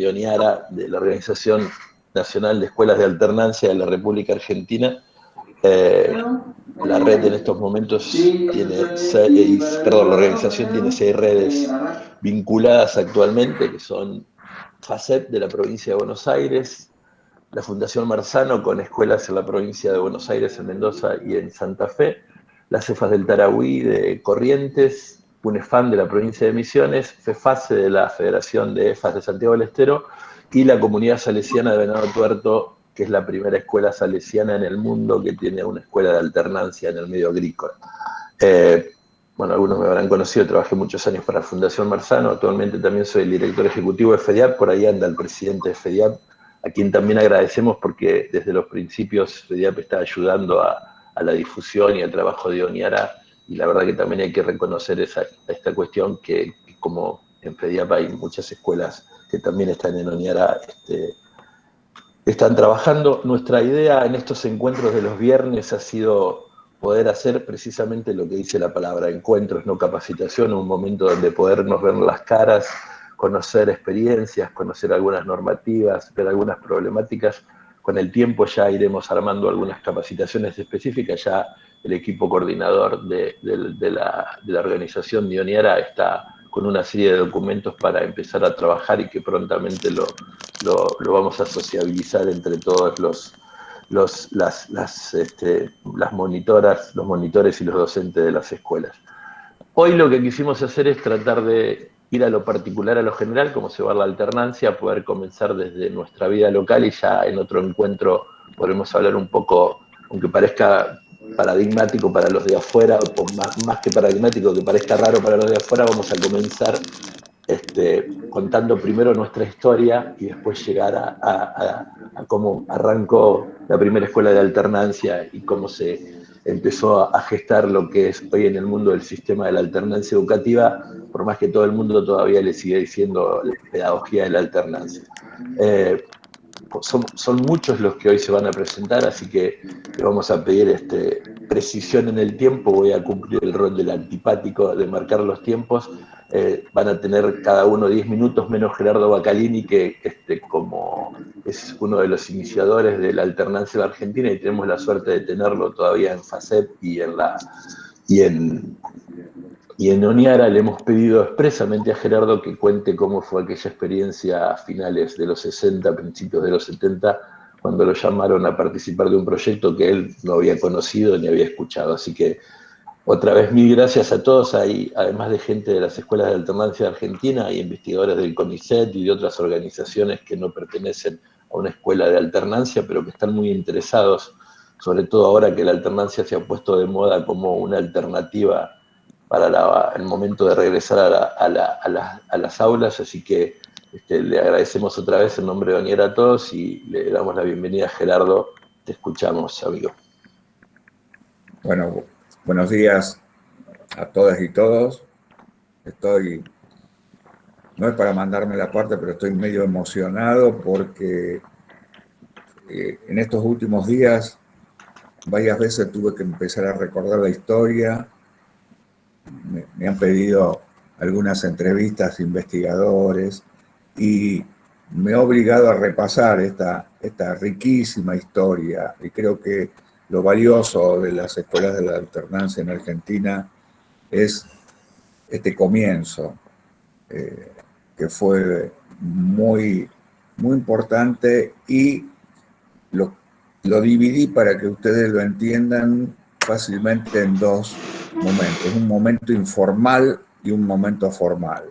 Oniara, de la Organización Nacional de Escuelas de Alternancia de la República Argentina. La red en estos momentos tiene la organización tiene 6 redes vinculadas actualmente, que son FACEP de la provincia de Buenos Aires, la Fundación Marzano con escuelas en la provincia de Buenos Aires, en Mendoza y en Santa Fe, las CEFAS del Tarahui de Corrientes, UNEFAM de la provincia de Misiones, FEFACE de la Federación de EFAS de Santiago del Estero y la Comunidad Salesiana de Venado Tuerto, que es la primera escuela salesiana en el mundo que tiene una escuela de alternancia en el medio agrícola. Bueno, algunos me habrán conocido, trabajé muchos años para la Fundación Marzano, actualmente también soy el director ejecutivo de FEDIAP, por ahí anda el presidente de FEDIAP, a quien también agradecemos porque desde los principios FEDIAP está ayudando a la difusión y al trabajo de Oniara, y la verdad que también hay que reconocer esta cuestión que como en FEDIAP hay muchas escuelas que también están en Oniara, están trabajando. Nuestra idea en estos encuentros de los viernes ha sido poder hacer precisamente lo que dice la palabra, encuentros, no capacitación, un momento donde podernos ver las caras, conocer experiencias, conocer algunas normativas, ver algunas problemáticas. Con el tiempo ya iremos armando algunas capacitaciones específicas, ya el equipo coordinador de la organización de Oniara está con una serie de documentos para empezar a trabajar y que prontamente lo vamos a sociabilizar entre todos las monitoras, los monitores y los docentes de las escuelas. Hoy lo que quisimos hacer es tratar de ir a lo particular, a lo general, como se va la alternancia, poder comenzar desde nuestra vida local y ya en otro encuentro podremos hablar un poco, aunque parezca paradigmático para los de afuera, o más que paradigmático, que parezca raro para los de afuera, vamos a comenzar contando primero nuestra historia y después llegar a cómo arrancó la primera escuela de alternancia y cómo se empezó a gestar lo que es hoy en el mundo el sistema de la alternancia educativa, por más que todo el mundo todavía le sigue diciendo pedagogía de la alternancia. Son muchos los que hoy se van a presentar, así que le vamos a pedir precisión en el tiempo. Voy a cumplir el rol del antipático de marcar los tiempos. Van a tener cada uno 10 minutos, menos Gerardo Bacalini, que como es uno de los iniciadores de la alternancia en Argentina, y tenemos la suerte de tenerlo todavía en FACEP y en Oniara. Le hemos pedido expresamente a Gerardo que cuente cómo fue aquella experiencia a finales de los 60, principios de los 70, cuando lo llamaron a participar de un proyecto que él no había conocido ni había escuchado. Así que, otra vez, mil gracias a todos. Hay, además de gente de las escuelas de alternancia de Argentina, hay investigadores del CONICET y de otras organizaciones que no pertenecen a una escuela de alternancia, pero que están muy interesados, sobre todo ahora que la alternancia se ha puesto de moda como una alternativa para el momento de regresar a las aulas. Así que le agradecemos otra vez en nombre de Oniara a todos y le damos la bienvenida a Gerardo. Te escuchamos, amigo. Bueno, buenos días a todas y todos. No es para mandarme la parte, pero estoy medio emocionado porque en estos últimos días varias veces tuve que empezar a recordar la historia. Me han pedido algunas entrevistas a investigadores y me ha obligado a repasar esta riquísima historia, y creo que lo valioso de las escuelas de la alternancia en Argentina es este comienzo, que fue muy, muy importante, y lo dividí para que ustedes lo entiendan fácilmente en dos momentos: un momento informal y un momento formal.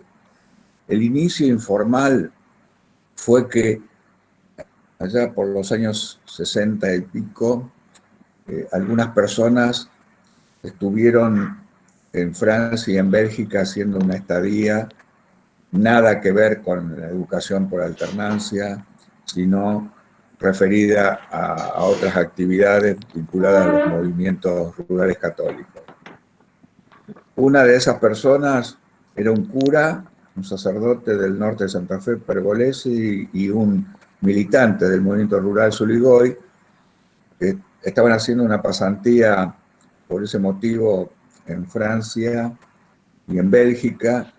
El inicio informal fue que allá por los años 60 y pico, algunas personas estuvieron en Francia y en Bélgica haciendo una estadía, nada que ver con la educación por alternancia, sino referida a otras actividades vinculadas a los movimientos rurales católicos. Una de esas personas era un cura, un sacerdote del norte de Santa Fe, Pergolesi, y un militante del movimiento rural Zuligoy, que estaban haciendo una pasantía por ese motivo en Francia y en Bélgica,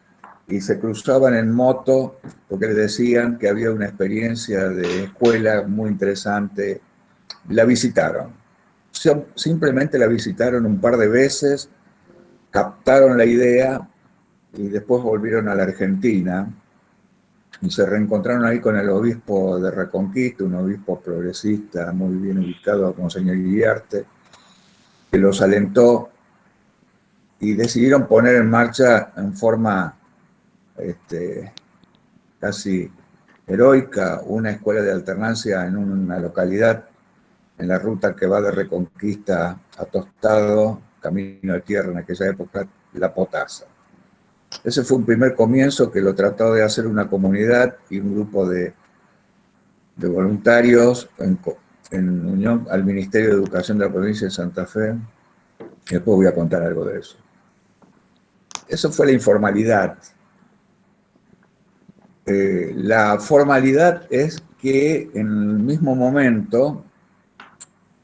y se cruzaban en moto porque le decían que había una experiencia de escuela muy interesante. La visitaron. Simplemente la visitaron un par de veces, captaron la idea y después volvieron a la Argentina y se reencontraron ahí con el obispo de Reconquista, un obispo progresista muy bien ubicado, Monseñor Guillarte, que los alentó y decidieron poner en marcha en forma casi heroica una escuela de alternancia en una localidad en la ruta que va de Reconquista a Tostado, camino de tierra en aquella época, La Potasa. Ese fue un primer comienzo que lo trató de hacer una comunidad y un grupo de voluntarios en unión al Ministerio de Educación de la provincia de Santa Fe. Y después voy a contar algo de eso. Eso fue la informalidad. La formalidad es que en el mismo momento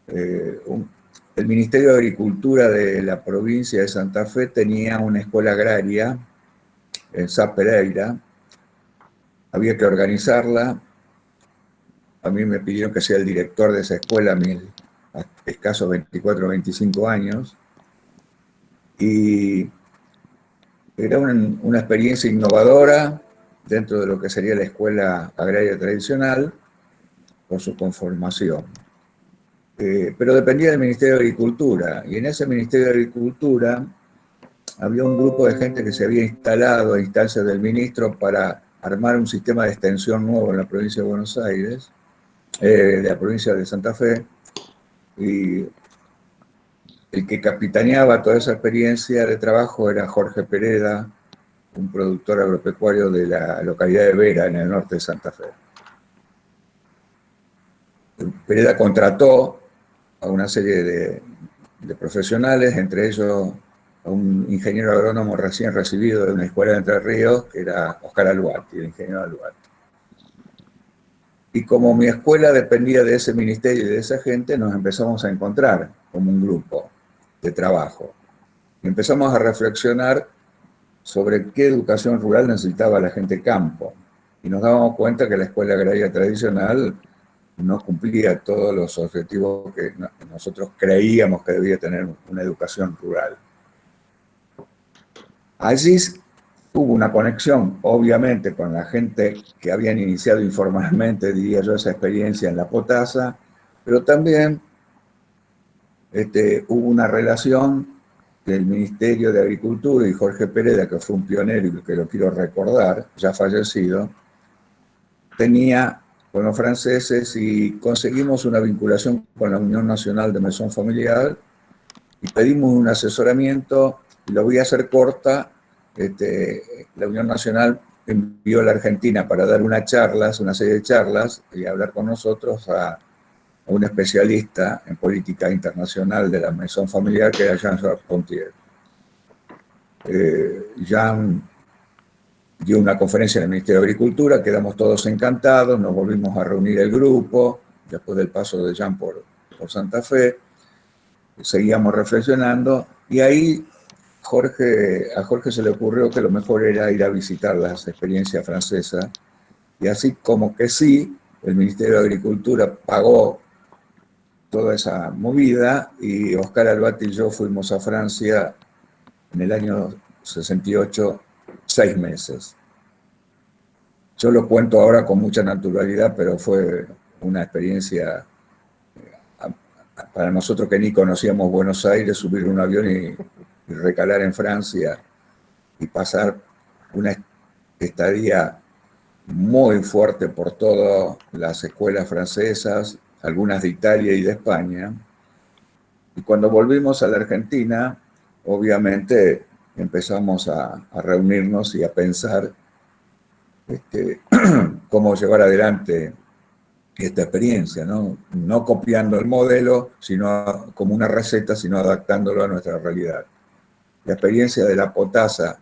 el Ministerio de Agricultura de la provincia de Santa Fe tenía una escuela agraria en Sá Pereira. Había que organizarla. A mí me pidieron que sea el director de esa escuela a mis escasos 24 o 25 años. Y era una experiencia innovadora dentro de lo que sería la escuela agraria tradicional por su conformación. Pero dependía del Ministerio de Agricultura, y en ese Ministerio de Agricultura había un grupo de gente que se había instalado a instancias del ministro para armar un sistema de extensión nuevo en la provincia de Buenos Aires, de la provincia de Santa Fe, y el que capitaneaba toda esa experiencia de trabajo era Jorge Pereda, un productor agropecuario de la localidad de Vera, en el norte de Santa Fe. Pereda contrató a una serie de profesionales, entre ellos a un ingeniero agrónomo recién recibido de una escuela de Entre Ríos, que era Oscar Aluati, el ingeniero Aluati. Y como mi escuela dependía de ese ministerio y de esa gente, nos empezamos a encontrar como un grupo de trabajo. Y empezamos a reflexionar sobre qué educación rural necesitaba la gente campo. Y nos dábamos cuenta que la escuela agraria tradicional no cumplía todos los objetivos que nosotros creíamos que debía tener una educación rural. Allí hubo una conexión, obviamente, con la gente que habían iniciado informalmente, diría yo, esa experiencia en La Potasa, pero también hubo una relación del Ministerio de Agricultura y Jorge Pereda, que fue un pionero y que lo quiero recordar, ya fallecido, tenía con los franceses y conseguimos una vinculación con la Unión Nacional de Mesón Familiar y pedimos un asesoramiento, y lo voy a hacer corta. La Unión Nacional envió a la Argentina para dar una serie de charlas y hablar con nosotros a un especialista en política internacional de la Mesón Familiar, que era Jean Pontier. Jean dio una conferencia en el Ministerio de Agricultura, quedamos todos encantados, nos volvimos a reunir el grupo, después del paso de Jean por Santa Fe, seguíamos reflexionando, y ahí a Jorge se le ocurrió que lo mejor era ir a visitar las experiencias francesas, y así como que sí, el Ministerio de Agricultura pagó toda esa movida, y Oscar Aluati y yo fuimos a Francia en el año 68, 6 meses. Yo lo cuento ahora con mucha naturalidad, pero fue una experiencia para nosotros que ni conocíamos Buenos Aires, subir un avión y recalar en Francia y pasar una estadía muy fuerte por todas las escuelas francesas, algunas de Italia y de España. Y cuando volvimos a la Argentina, obviamente empezamos a reunirnos y a pensar cómo llevar adelante esta experiencia, no copiando el modelo, sino como una receta, sino adaptándolo a nuestra realidad. La experiencia de La Potasa,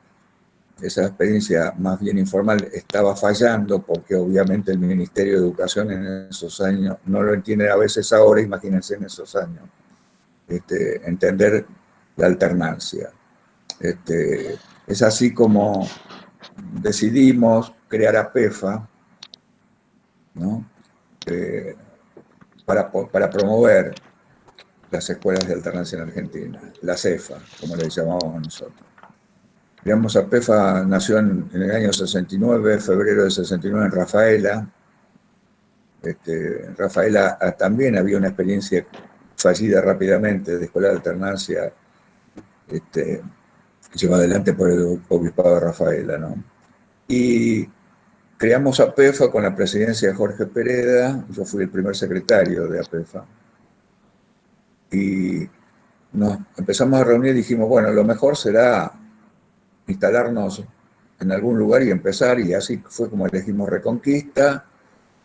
esa experiencia más bien informal, estaba fallando porque obviamente el Ministerio de Educación en esos años no lo entiende a veces ahora, imagínense en esos años, entender la alternancia. Es así como decidimos crear APEFA, ¿no? Para promover las escuelas de alternancia en Argentina, la CEFA, como le llamábamos nosotros. Digamos, APEFA nació en el año 69, febrero del 69, en Rafaela. Rafaela también había una experiencia fallida rápidamente de escuela de alternancia llevada adelante por el obispado de Rafaela, ¿no? Y creamos APEFA con la presidencia de Jorge Pereda. Yo fui el primer secretario de APEFA. Y nos empezamos a reunir y dijimos, bueno, lo mejor será instalarnos en algún lugar y empezar, y así fue como elegimos Reconquista.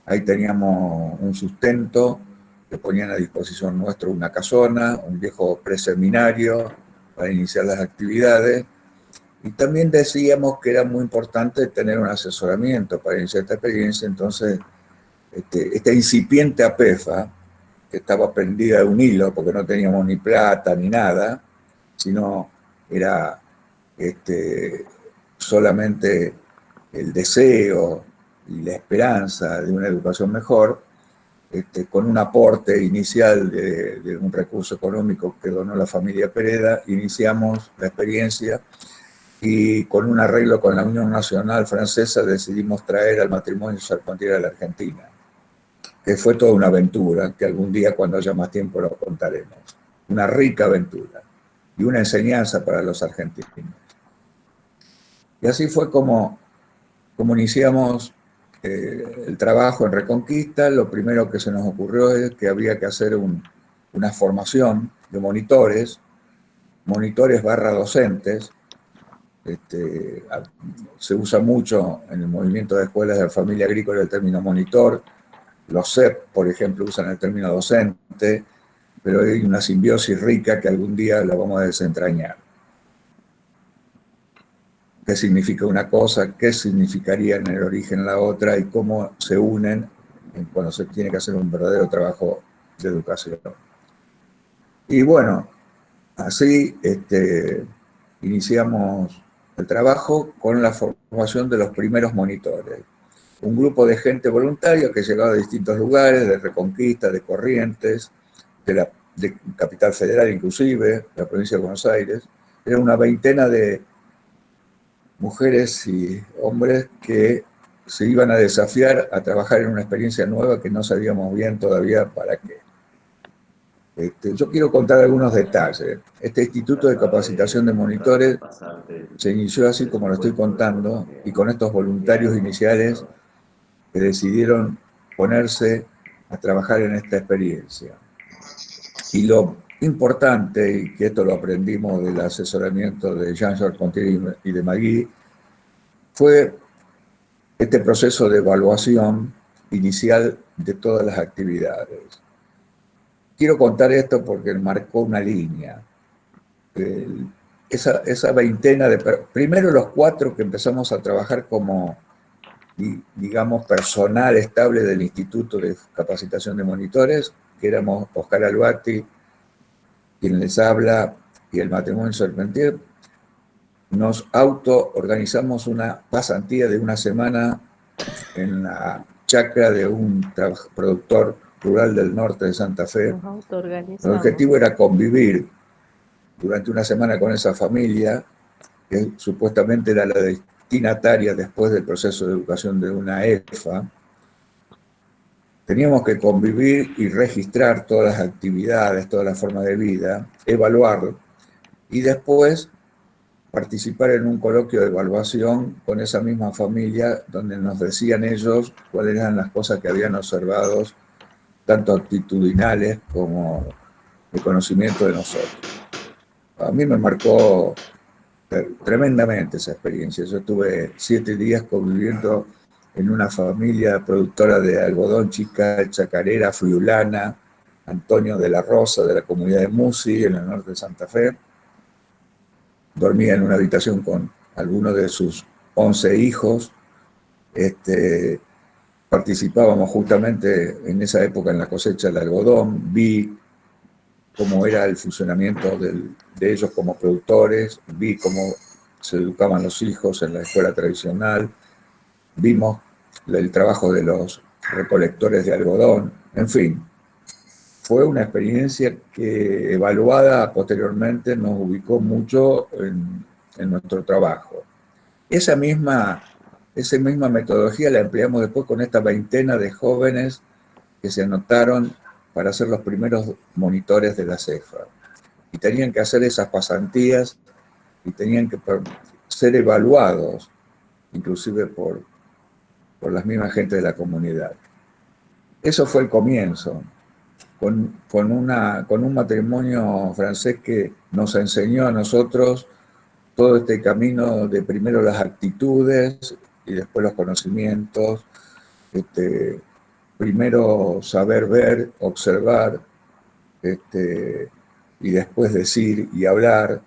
Ahí teníamos un sustento, que ponían a disposición nuestro una casona, un viejo preseminario para iniciar las actividades, y también decíamos que era muy importante tener un asesoramiento para iniciar esta experiencia. Entonces, esta incipiente APEFA, que estaba prendida de un hilo, porque no teníamos ni plata ni nada, sino era solamente el deseo y la esperanza de una educación mejor, con un aporte inicial de un recurso económico que donó la familia Pereda, iniciamos la experiencia, y con un arreglo con la Unión Nacional Francesa decidimos traer al matrimonio Charpentier a la Argentina, que fue toda una aventura, que algún día, cuando haya más tiempo, lo contaremos. Una rica aventura y una enseñanza para los argentinos. Y así fue como iniciamos el trabajo en Reconquista. Lo primero que se nos ocurrió es que había que hacer una formación de monitores barra docentes. Se usa mucho en el movimiento de escuelas de familia agrícola el término monitor. Los CEP, por ejemplo, usan el término docente, pero hay una simbiosis rica que algún día la vamos a desentrañar. ¿Qué significa una cosa? ¿Qué significaría en el origen la otra? Y cómo se unen cuando se tiene que hacer un verdadero trabajo de educación. Y bueno, así iniciamos el trabajo con la formación de los primeros monitores. Un grupo de gente voluntaria que llegaba de distintos lugares, de Reconquista, de Corrientes, de Capital Federal inclusive, la provincia de Buenos Aires. Era una veintena de mujeres y hombres que se iban a desafiar a trabajar en una experiencia nueva que no sabíamos bien todavía para qué. Yo quiero contar algunos detalles. Este Instituto de Capacitación de Monitores se inició así como lo estoy contando, y con estos voluntarios iniciales que decidieron ponerse a trabajar en esta experiencia. Y lo importante, y que esto lo aprendimos del asesoramiento de Jean Charpentier y de Magui, fue este proceso de evaluación inicial de todas las actividades. Quiero contar esto porque marcó una línea. Esa veintena primero los 4 que empezamos a trabajar como, digamos, personal estable del Instituto de Capacitación de Monitores, que éramos Oscar Albati, quien les habla, y el matrimonio Charpentier. Nos auto-organizamos una pasantía de una semana en la chacra de un productor rural del norte de Santa Fe. El objetivo era convivir durante una semana con esa familia, que supuestamente era la destinataria después del proceso de educación de una EFA. Teníamos que convivir y registrar todas las actividades, toda la forma de vida, evaluar, y después participar en un coloquio de evaluación con esa misma familia, donde nos decían ellos cuáles eran las cosas que habían observado, tanto actitudinales como de conocimiento de nosotros. A mí me marcó tremendamente esa experiencia. Yo estuve 7 días conviviendo en una familia productora de algodón, chica, chacarera, friulana, Antonio de la Rosa, de la comunidad de Musi, en el norte de Santa Fe. Dormía en una habitación con algunos de sus 11 hijos. Participábamos justamente en esa época en la cosecha del algodón. Vi cómo era el funcionamiento de ellos como productores, vi cómo se educaban los hijos en la escuela tradicional, vimos el trabajo de los recolectores de algodón, en fin, fue una experiencia que evaluada posteriormente nos ubicó mucho en nuestro trabajo. Esa misma metodología la empleamos después con esta veintena de jóvenes que se anotaron para ser los primeros monitores de la CEFA. Y tenían que hacer esas pasantías y tenían que ser evaluados, inclusive por las mismas gente de la comunidad. Eso fue el comienzo, con un matrimonio francés que nos enseñó a nosotros todo este camino de primero las actitudes y después los conocimientos, primero saber ver, observar, y después decir y hablar.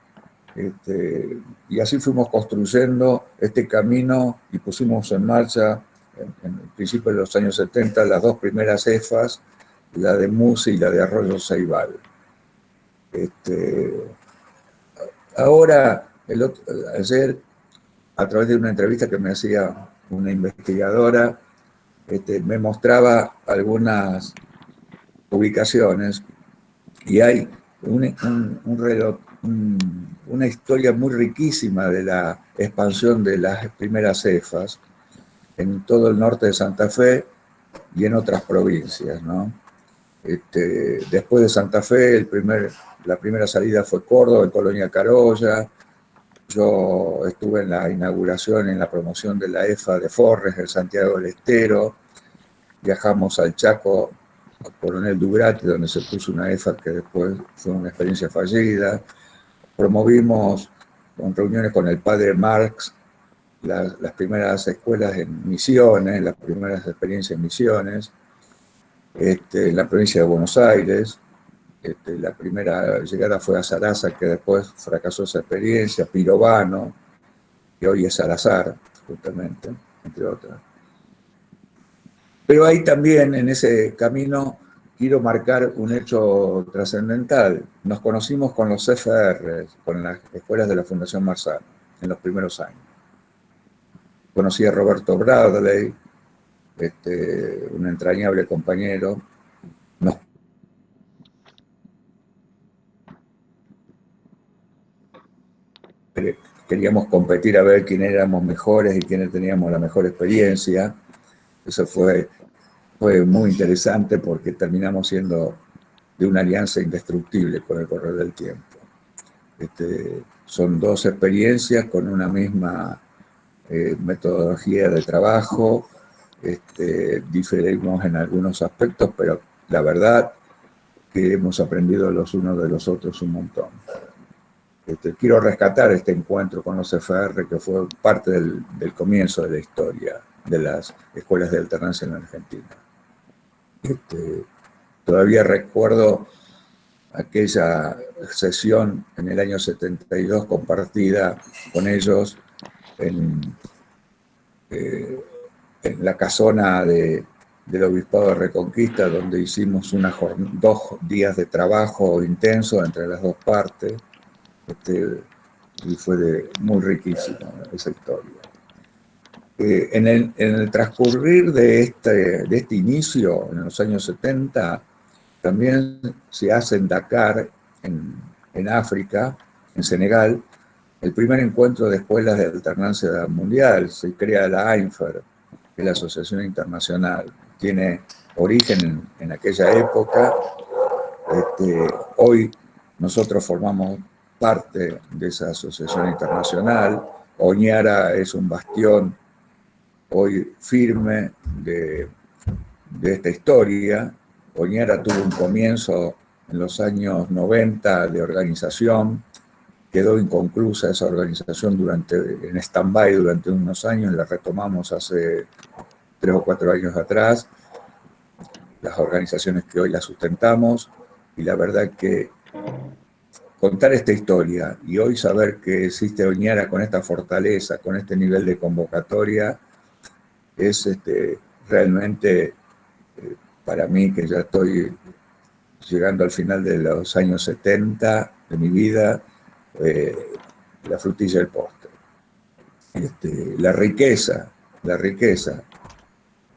Y así fuimos construyendo este camino y pusimos en marcha, en el principio de los años 70, las dos primeras EFAs, la de Muse y la de Arroyo Ceibal. Ahora, ayer, a través de una entrevista que me hacía una investigadora, me mostraba algunas ubicaciones y hay una historia muy riquísima de la expansión de las primeras EFAs en todo el norte de Santa Fe y en otras provincias, ¿no? Después de Santa Fe, la primera salida fue Córdoba, en Colonia Carolla. Yo estuve en la inauguración, en la promoción de la EFA de Forres, en Santiago del Estero. Viajamos al Chaco, a Coronel Dubrati, donde se puso una EFA que después fue una experiencia fallida. Promovimos con reuniones con el padre Marx las primeras escuelas en Misiones, las primeras experiencias en Misiones, en la provincia de Buenos Aires. La primera llegada fue a Sarasa, que después fracasó esa experiencia, Pirovano, que hoy es Salazar, justamente, entre otras. Pero ahí también, en ese camino, quiero marcar un hecho trascendental. Nos conocimos con los CFR, con las escuelas de la Fundación Marzano, en los primeros años. Conocí a Roberto Bradley, un entrañable compañero. Nos queríamos competir a ver quién éramos mejores y quiénes teníamos la mejor experiencia. Eso fue muy interesante porque terminamos siendo de una alianza indestructible con el correr del tiempo. Son dos experiencias con una misma metodología de trabajo, diferimos en algunos aspectos, pero la verdad que hemos aprendido los unos de los otros un montón. Quiero rescatar este encuentro con los FR, que fue parte del comienzo de la historia de las escuelas de alternancia en la Argentina. Todavía recuerdo aquella sesión en el año 72 compartida con ellos en la casona del Obispado de Reconquista, donde hicimos 2 días de trabajo intenso entre las dos partes, y fue muy riquísima esa historia. En el transcurrir de este inicio, en los años 70, también se hace en Dakar, en África, en Senegal, el primer encuentro de escuelas de alternancia mundial. Se crea la AINFER, que es la Asociación Internacional. Tiene origen en aquella época. Hoy nosotros formamos parte de esa asociación internacional. Oñara es un bastión hoy firme de esta historia. Oñara tuvo un comienzo en los años 90 de organización, quedó inconclusa esa organización en stand-by durante unos años, la retomamos hace 3 o 4 años atrás, las organizaciones que hoy la sustentamos, y la verdad que contar esta historia y hoy saber que existe Oñara con esta fortaleza, con este nivel de convocatoria, es realmente para mí, que ya estoy llegando al final de los años 70 de mi vida, la frutilla del postre. la riqueza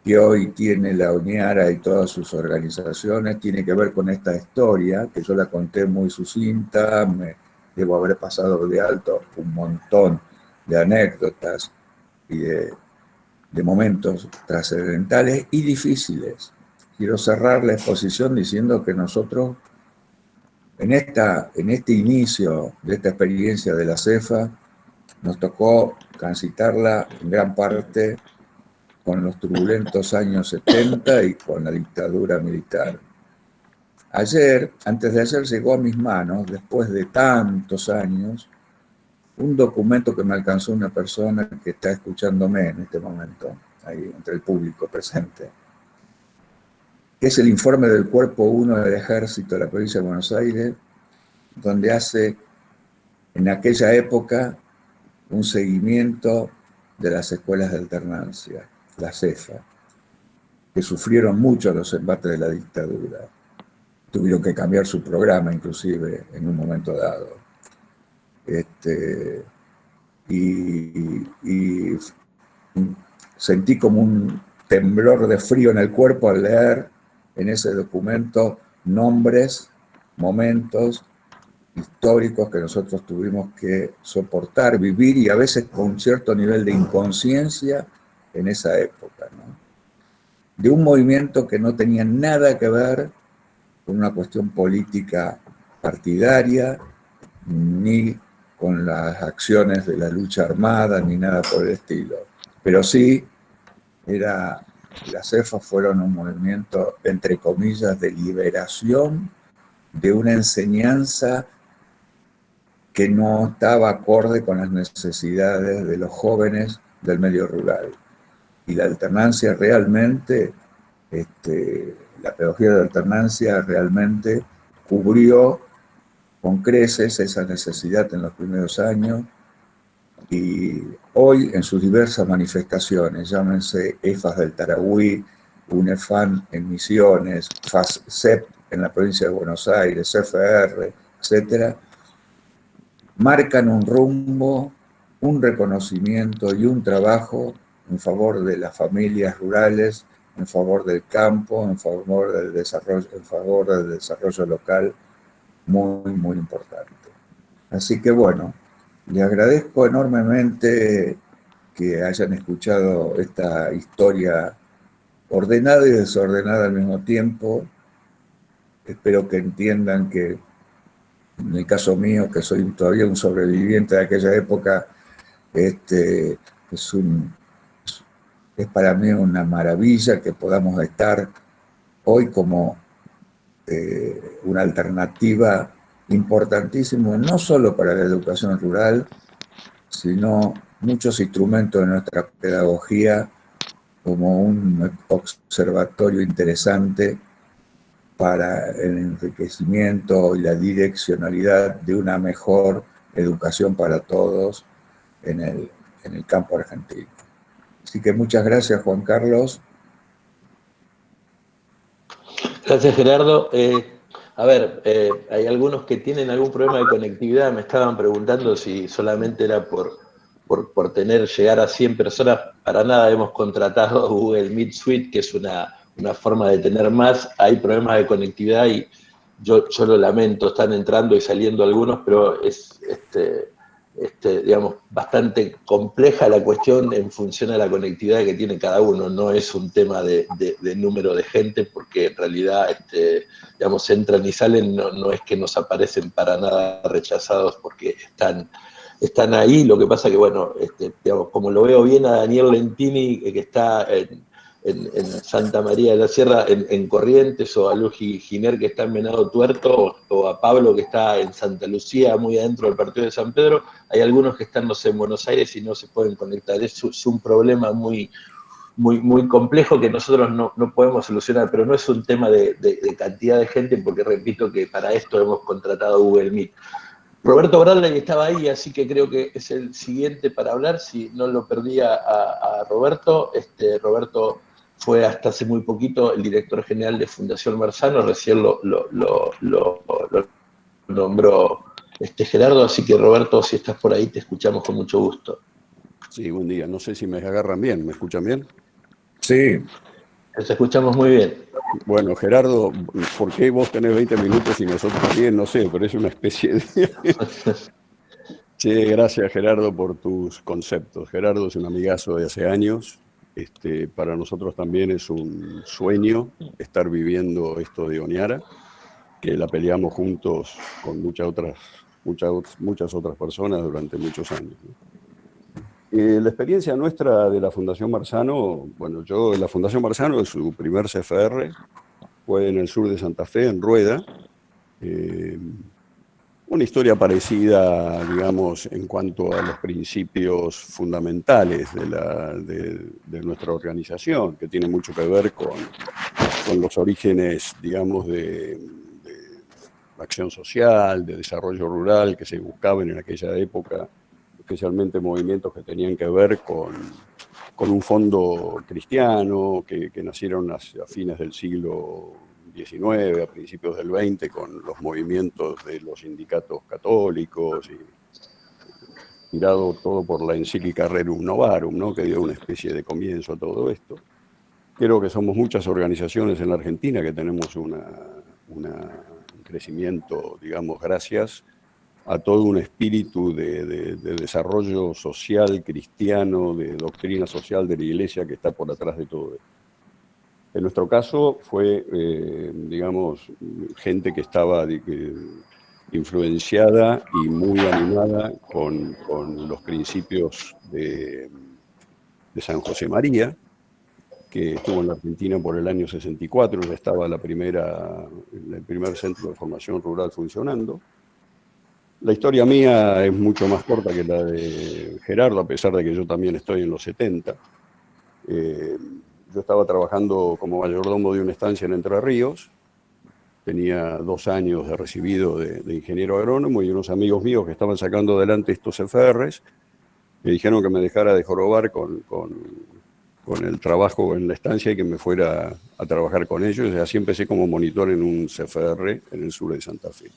que hoy tiene la UNIARA y todas sus organizaciones tiene que ver con esta historia, que yo la conté muy sucinta, me debo haber pasado de alto un montón de anécdotas y de momentos trascendentales y difíciles. Quiero cerrar la exposición diciendo que nosotros, en este inicio de esta experiencia de la CEFA, nos tocó transitarla en gran parte con los turbulentos años 70 y con la dictadura militar. Antes de ayer, llegó a mis manos, después de tantos años, un documento que me alcanzó una persona que está escuchándome en este momento, ahí entre el público presente, que es el informe del Cuerpo 1 del Ejército de la Provincia de Buenos Aires, donde hace en aquella época un seguimiento de las escuelas de alternancia, la CEFA, que sufrieron mucho los embates de la dictadura. Tuvieron que cambiar su programa, inclusive, en un momento dado. Y sentí como un temblor de frío en el cuerpo al leer en ese documento nombres, momentos históricos que nosotros tuvimos que soportar, vivir y a veces con cierto nivel de inconsciencia en esa época, ¿no? De un movimiento que no tenía nada que ver con una cuestión política partidaria, ni con las acciones de la lucha armada, ni nada por el estilo. Pero sí, las CEFA fueron un movimiento, entre comillas, de liberación de una enseñanza que no estaba acorde con las necesidades de los jóvenes del medio rural. Y la alternancia realmente, la pedagogía de alternancia realmente cubrió con creces esa necesidad en los primeros años y hoy en sus diversas manifestaciones, llámense EFAS del Tarahui, UNEFAN en Misiones, FASCEP en la provincia de Buenos Aires, CFR, etcétera, marcan un rumbo, un reconocimiento y un trabajo en favor de las familias rurales, en favor del campo, en favor del desarrollo local, muy, muy importante. Así que bueno, le agradezco enormemente que hayan escuchado esta historia ordenada y desordenada al mismo tiempo. Espero que entiendan que en el caso mío, que soy todavía un sobreviviente de aquella época, es para mí una maravilla que podamos estar hoy como una alternativa importantísima, no solo para la educación rural, sino muchos instrumentos de nuestra pedagogía como un observatorio interesante para el enriquecimiento y la direccionalidad de una mejor educación para todos en el campo argentino. Así que muchas gracias, Juan Carlos. Gracias, Gerardo. Hay algunos que tienen algún problema de conectividad. Me estaban preguntando si solamente era por llegar a 100 personas. Para nada, hemos contratado Google Meet Suite, que es una forma de tener más. Hay problemas de conectividad y yo lo lamento, están entrando y saliendo algunos, pero es digamos, bastante compleja la cuestión en función a la conectividad que tiene cada uno. No es un tema de número de gente, porque en realidad, digamos, entran y salen, no es que nos aparecen para nada rechazados porque están ahí. Lo que pasa que, bueno, digamos, como lo veo bien a Daniel Lentini, que está en Santa María de la Sierra, en Corrientes, o a Luigi Giner, que está en Venado Tuerto, o a Pablo, que está en Santa Lucía, muy adentro del partido de San Pedro. Hay algunos que están, no sé, en Buenos Aires y no se pueden conectar. Es un problema muy complejo que nosotros no podemos solucionar, pero no es un tema de cantidad de gente, porque repito que para esto hemos contratado Google Meet. Roberto Bradley estaba ahí, así que creo que es el siguiente para hablar. Si no lo perdía a Roberto, Roberto fue hasta hace muy poquito el director general de Fundación Marzano, recién lo nombró Gerardo, así que Roberto, si estás por ahí, te escuchamos con mucho gusto. Sí, buen día. No sé si me agarran bien. ¿Me escuchan bien? Sí, Nos escuchamos muy bien. Bueno, Gerardo, ¿por qué vos tenés 20 minutos y nosotros 10? No sé, pero es una especie de... Sí, gracias Gerardo por tus conceptos. Gerardo es un amigazo de hace años. Para nosotros también es un sueño estar viviendo esto de Honiara, que la peleamos juntos con muchas otras personas durante muchos años, ¿no? La experiencia nuestra de la Fundación Marzano, bueno, la Fundación Marzano, su primer CFR fue en el sur de Santa Fe, en Rueda. Eh, una historia parecida, digamos, en cuanto a los principios fundamentales de nuestra organización, que tiene mucho que ver con los orígenes, digamos, de acción social, de desarrollo rural que se buscaban en aquella época, especialmente movimientos que tenían que ver con un fondo cristiano, que nacieron a fines del siglo XIX, a principios del XX, con los movimientos de los sindicatos católicos, y tirado todo por la encíclica Rerum Novarum, ¿no?, que dio una especie de comienzo a todo esto. Creo que somos muchas organizaciones en la Argentina que tenemos un crecimiento, digamos, gracias a todo un espíritu de desarrollo social cristiano, de doctrina social de la Iglesia que está por atrás de todo esto. En nuestro caso fue, digamos, gente que estaba influenciada y muy animada con los principios de San José María, que estuvo en la Argentina por el año 64, ya estaba el primer centro de formación rural funcionando. La historia mía es mucho más corta que la de Gerardo, a pesar de que yo también estoy en los 70. Yo estaba trabajando como mayordomo de una estancia en Entre Ríos, tenía 2 años de recibido de ingeniero agrónomo, y unos amigos míos que estaban sacando adelante estos CFRs me dijeron que me dejara de jorobar con el trabajo en la estancia y que me fuera a trabajar con ellos. Y así empecé como monitor en un CFR en el sur de Santa Fe.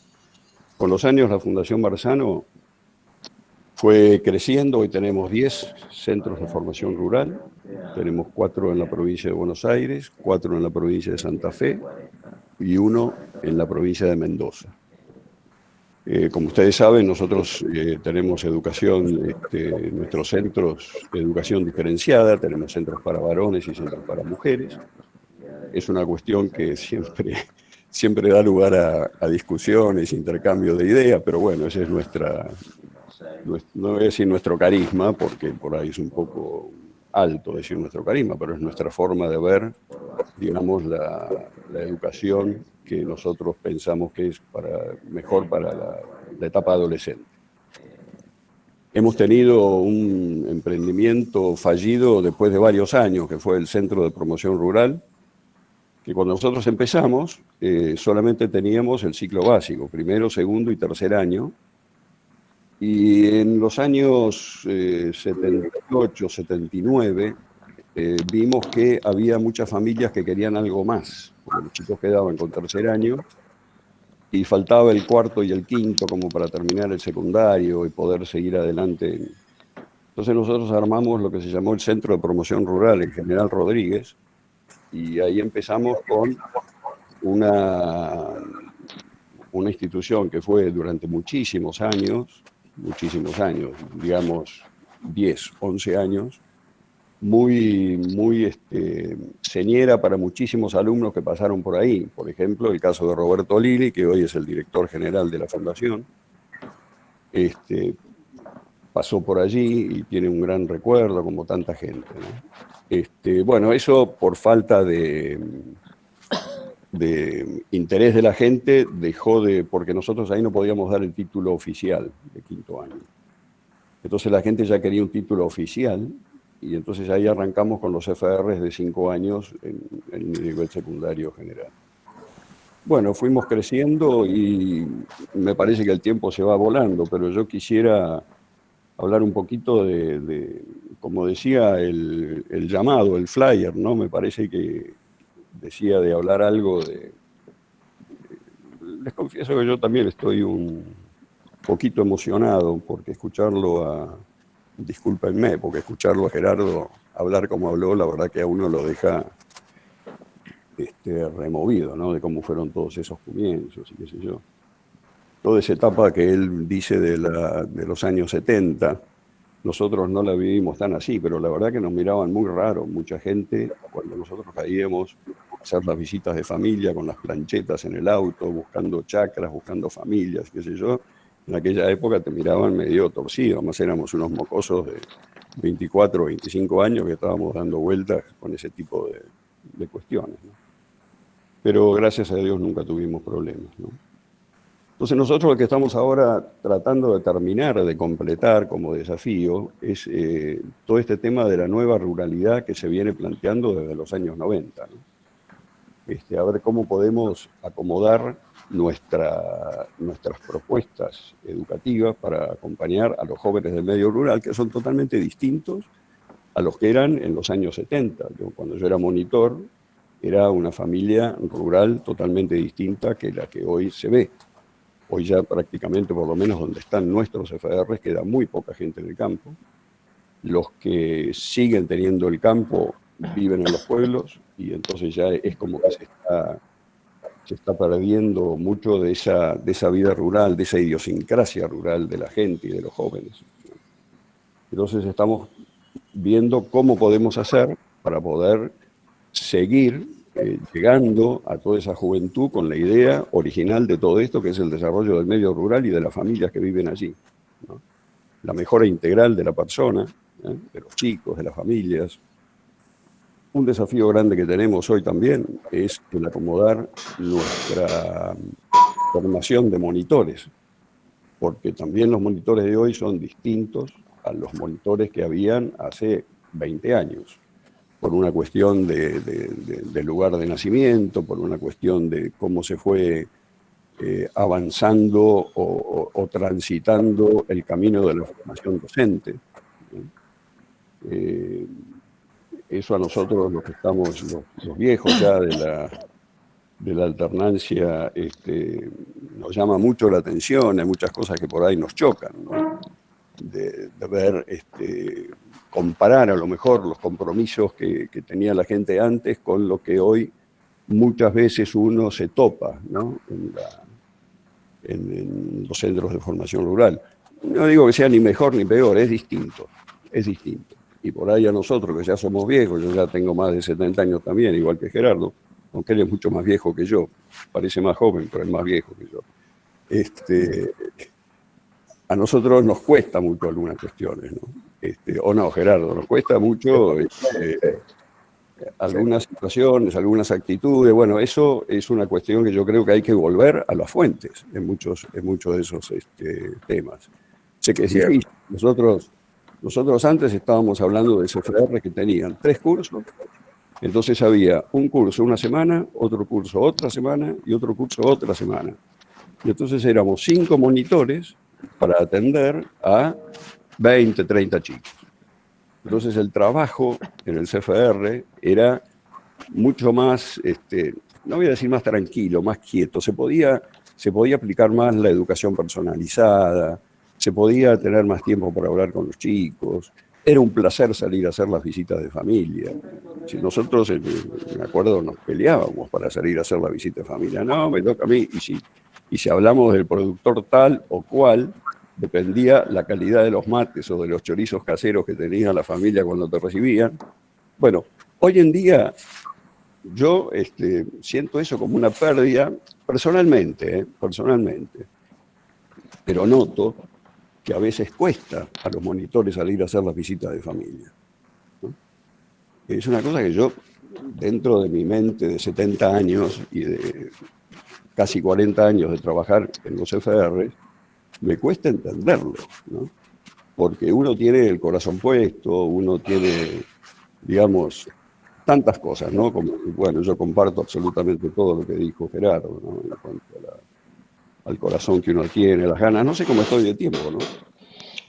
Con los años la Fundación Marzano fue creciendo. Hoy tenemos 10 centros de formación rural, tenemos 4 en la provincia de Buenos Aires, 4 en la provincia de Santa Fe y 1 en la provincia de Mendoza. Como ustedes saben, nosotros tenemos educación, nuestros centros de educación diferenciada, tenemos centros para varones y centros para mujeres. Es una cuestión que siempre da lugar a discusiones, intercambio de ideas, pero bueno, esa es no voy a decir nuestro carisma, porque por ahí es un poco alto decir nuestro carisma, pero es nuestra forma de ver, digamos, la educación que nosotros pensamos que es mejor para la etapa adolescente. Hemos tenido un emprendimiento fallido después de varios años, que fue el Centro de Promoción Rural, que cuando nosotros empezamos solamente teníamos el ciclo básico, primero, segundo y tercer año, y en los años 78, 79, vimos que había muchas familias que querían algo más, porque los chicos quedaban con tercer año y faltaba el cuarto y el quinto como para terminar el secundario y poder seguir adelante. Entonces nosotros armamos lo que se llamó el Centro de Promoción Rural en General Rodríguez, y ahí empezamos con una institución que fue durante muchísimos años, digamos 10, 11 años, muy señera para muchísimos alumnos que pasaron por ahí. Por ejemplo, el caso de Roberto Lili, que hoy es el director general de la Fundación, pasó por allí y tiene un gran recuerdo, como tanta gente, ¿no? Bueno, eso por falta de interés de la gente porque nosotros ahí no podíamos dar el título oficial de quinto año. Entonces la gente ya quería un título oficial, y entonces ahí arrancamos con los FRs de 5 años en el nivel secundario general. Bueno, fuimos creciendo y me parece que el tiempo se va volando, pero yo quisiera hablar un poquito como decía el llamado, el flyer, ¿no? Me parece que decía de hablar algo Les confieso que yo también estoy un poquito emocionado, porque escucharlo discúlpenme, porque escucharlo a Gerardo hablar como habló, la verdad que a uno lo deja removido, ¿no? De cómo fueron todos esos comienzos y qué sé yo. Toda esa etapa que él dice de los años 70, nosotros no la vivimos tan así, pero la verdad que nos miraban muy raro, mucha gente, cuando nosotros caíamos a hacer las visitas de familia con las planchetas en el auto, buscando chacras, buscando familias, qué sé yo. En aquella época te miraban medio torcido, además éramos unos mocosos de 24 o 25 años que estábamos dando vueltas con ese tipo de cuestiones, ¿no? Pero gracias a Dios nunca tuvimos problemas, ¿no? Entonces nosotros lo que estamos ahora tratando de terminar, de completar como desafío, es todo este tema de la nueva ruralidad que se viene planteando desde los años 90, ¿no? A ver cómo podemos acomodar nuestras propuestas educativas para acompañar a los jóvenes del medio rural, que son totalmente distintos a los que eran en los años 70. Cuando yo era monitor, era una familia rural totalmente distinta que la que hoy se ve. Hoy ya prácticamente, por lo menos donde están nuestros FDRs, queda muy poca gente en el campo. Los que siguen teniendo el campo viven en los pueblos y entonces ya es como que se está perdiendo mucho de esa vida rural, de esa idiosincrasia rural de la gente y de los jóvenes. Entonces estamos viendo cómo podemos hacer para poder seguir llegando a toda esa juventud con la idea original de todo esto, que es el desarrollo del medio rural y de las familias que viven allí, ¿no? La mejora integral de la persona, de los chicos, de las familias. Un desafío grande que tenemos hoy también es el acomodar nuestra formación de monitores, porque también los monitores de hoy son distintos a los monitores que habían hace 20 años. Por una cuestión del lugar de nacimiento, por una cuestión de cómo se fue avanzando o transitando el camino de la formación docente. Eso a nosotros, los que estamos, los viejos ya de la alternancia, nos llama mucho la atención. Hay muchas cosas que por ahí nos chocan, ¿no? De ver, comparar a lo mejor los compromisos que tenía la gente antes con lo que hoy muchas veces uno se topa, ¿no? en los centros de formación rural. No digo que sea ni mejor ni peor, es distinto, es distinto. Y por ahí a nosotros, que ya somos viejos, yo ya tengo más de 70 años también, igual que Gerardo, aunque él es mucho más viejo que yo, parece más joven, pero es más viejo que yo. A nosotros nos cuesta mucho algunas cuestiones, ¿no? O no, Gerardo, nos cuesta mucho algunas situaciones, algunas actitudes. Bueno, eso es una cuestión que yo creo que hay que volver a las fuentes en muchos de esos temas. Sé que es difícil. Nosotros antes estábamos hablando de CFR que tenían 3 cursos, entonces había un curso una semana, otro curso otra semana y otro curso otra semana. Y entonces éramos 5 monitores para atender a 20, 30 chicos. Entonces el trabajo en el CFR era mucho más, no voy a decir más tranquilo, más quieto. Se podía aplicar más la educación personalizada, se podía tener más tiempo para hablar con los chicos. Era un placer salir a hacer las visitas de familia. Si nosotros, me acuerdo, nos peleábamos para salir a hacer la visita de familia. No, me toca a mí. Y si hablamos del productor tal o cual, dependía la calidad de los mates o de los chorizos caseros que tenía la familia cuando te recibían. Bueno, hoy en día yo siento eso como una pérdida personalmente, pero noto que a veces cuesta a los monitores salir a hacer las visitas de familia, ¿no? Es una cosa que yo, dentro de mi mente de 70 años y de casi 40 años de trabajar en los FR, me cuesta entenderlo, ¿no? Porque uno tiene el corazón puesto, uno tiene, digamos, tantas cosas, ¿no? Como, bueno, yo comparto absolutamente todo lo que dijo Gerardo, ¿no? En cuanto al corazón que uno tiene, las ganas. No sé cómo estoy de tiempo, ¿no?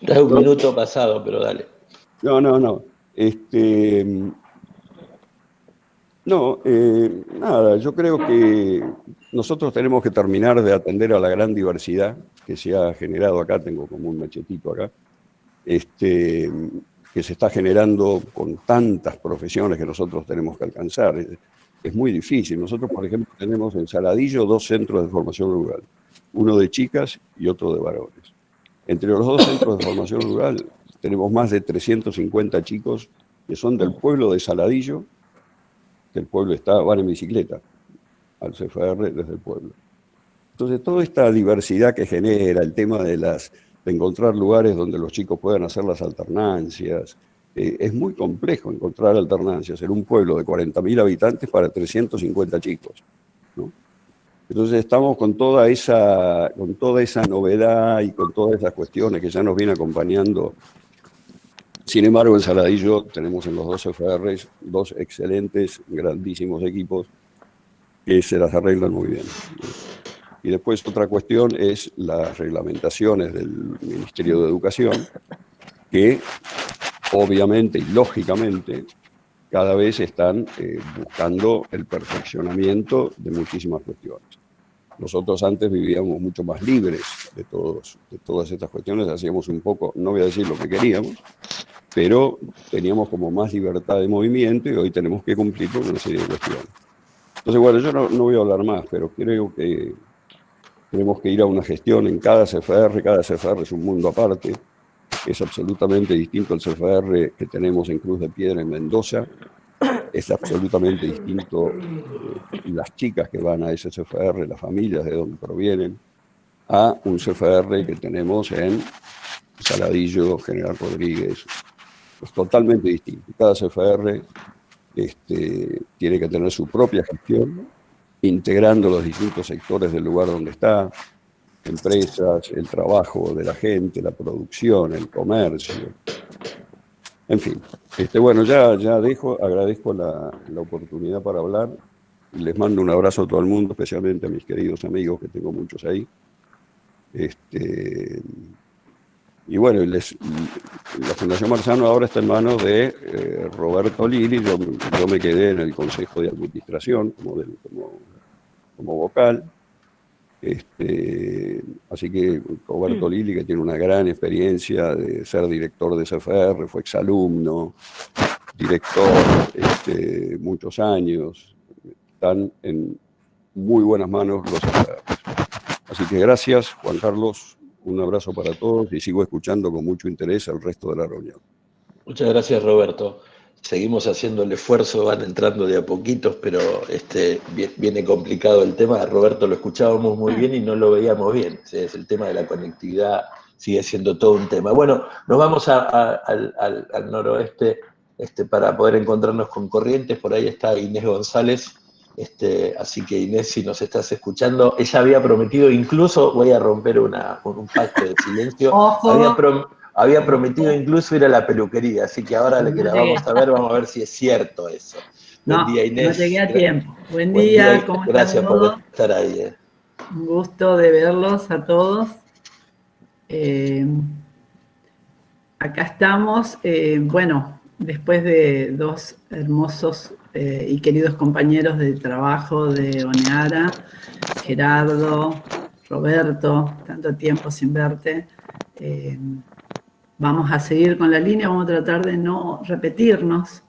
Ya es un minuto pasado, pero dale. No. Nada, yo creo que nosotros tenemos que terminar de atender a la gran diversidad que se ha generado acá. Tengo como un machetito acá. que se está generando con tantas profesiones que nosotros tenemos que alcanzar. Es muy difícil. Nosotros, por ejemplo, tenemos en Saladillo 2 centros de formación rural, uno de chicas y otro de varones. Entre los 2 centros de formación rural tenemos más de 350 chicos que son del pueblo de Saladillo, que el pueblo van en bicicleta al CFR desde el pueblo. Entonces, toda esta diversidad que genera, el tema de encontrar lugares donde los chicos puedan hacer las alternancias, es muy complejo encontrar alternancias en un pueblo de 40.000 habitantes para 350 chicos, ¿no? Entonces estamos con toda esa novedad y con todas esas cuestiones que ya nos viene acompañando. Sin embargo, en Saladillo tenemos en los 2 CFRs 2 excelentes, grandísimos equipos que se las arreglan muy bien, ¿no? Y después otra cuestión es las reglamentaciones del Ministerio de Educación, que obviamente y lógicamente cada vez están buscando el perfeccionamiento de muchísimas cuestiones. Nosotros antes vivíamos mucho más libres de todas estas cuestiones, hacíamos un poco, no voy a decir lo que queríamos, pero teníamos como más libertad de movimiento y hoy tenemos que cumplir con una serie de cuestiones. Entonces, bueno, yo no voy a hablar más, pero creo que tenemos que ir a una gestión en cada CFR es un mundo aparte, es absolutamente distinto al CFR que tenemos en Cruz de Piedra en Mendoza, es absolutamente distinto las chicas que van a ese CFR, las familias de donde provienen, a un CFR que tenemos en Saladillo, General Rodríguez. Es totalmente distinto. Cada CFR tiene que tener su propia gestión, integrando los distintos sectores del lugar donde está, empresas, el trabajo de la gente, la producción, el comercio. En fin, bueno, ya agradezco la oportunidad para hablar y les mando un abrazo a todo el mundo, especialmente a mis queridos amigos, que tengo muchos ahí. Y bueno, la Fundación Marzano ahora está en manos de Roberto Lili. Yo me quedé en el Consejo de Administración como vocal. Así que Roberto Lili, que tiene una gran experiencia de ser director de CFR, fue exalumno, director muchos años, están en muy buenas manos los CFR. Así que gracias, Juan Carlos, un abrazo para todos y sigo escuchando con mucho interés al resto de la reunión. Muchas gracias, Roberto. Seguimos haciendo el esfuerzo, van entrando de a poquitos, pero viene complicado el tema. Roberto lo escuchábamos muy bien y no lo veíamos bien. Es el tema de la conectividad, sigue siendo todo un tema. Bueno, nos vamos al noroeste para poder encontrarnos con Corrientes. Por ahí está Inés González. Así que Inés, si nos estás escuchando, ella había prometido, incluso voy a romper un pacto de silencio, había prometido incluso ir a la peluquería, así que ahora que la vamos a ver si es cierto eso. Buen día, Inés. No llegué a tiempo. Buen día, ¿cómo están? Gracias por estar ahí. Un gusto de verlos a todos. Acá estamos, bueno, después de 2 hermosos y queridos compañeros de trabajo de Oneara, Gerardo, Roberto, tanto tiempo sin verte. Vamos a seguir con la línea, vamos a tratar de no repetirnos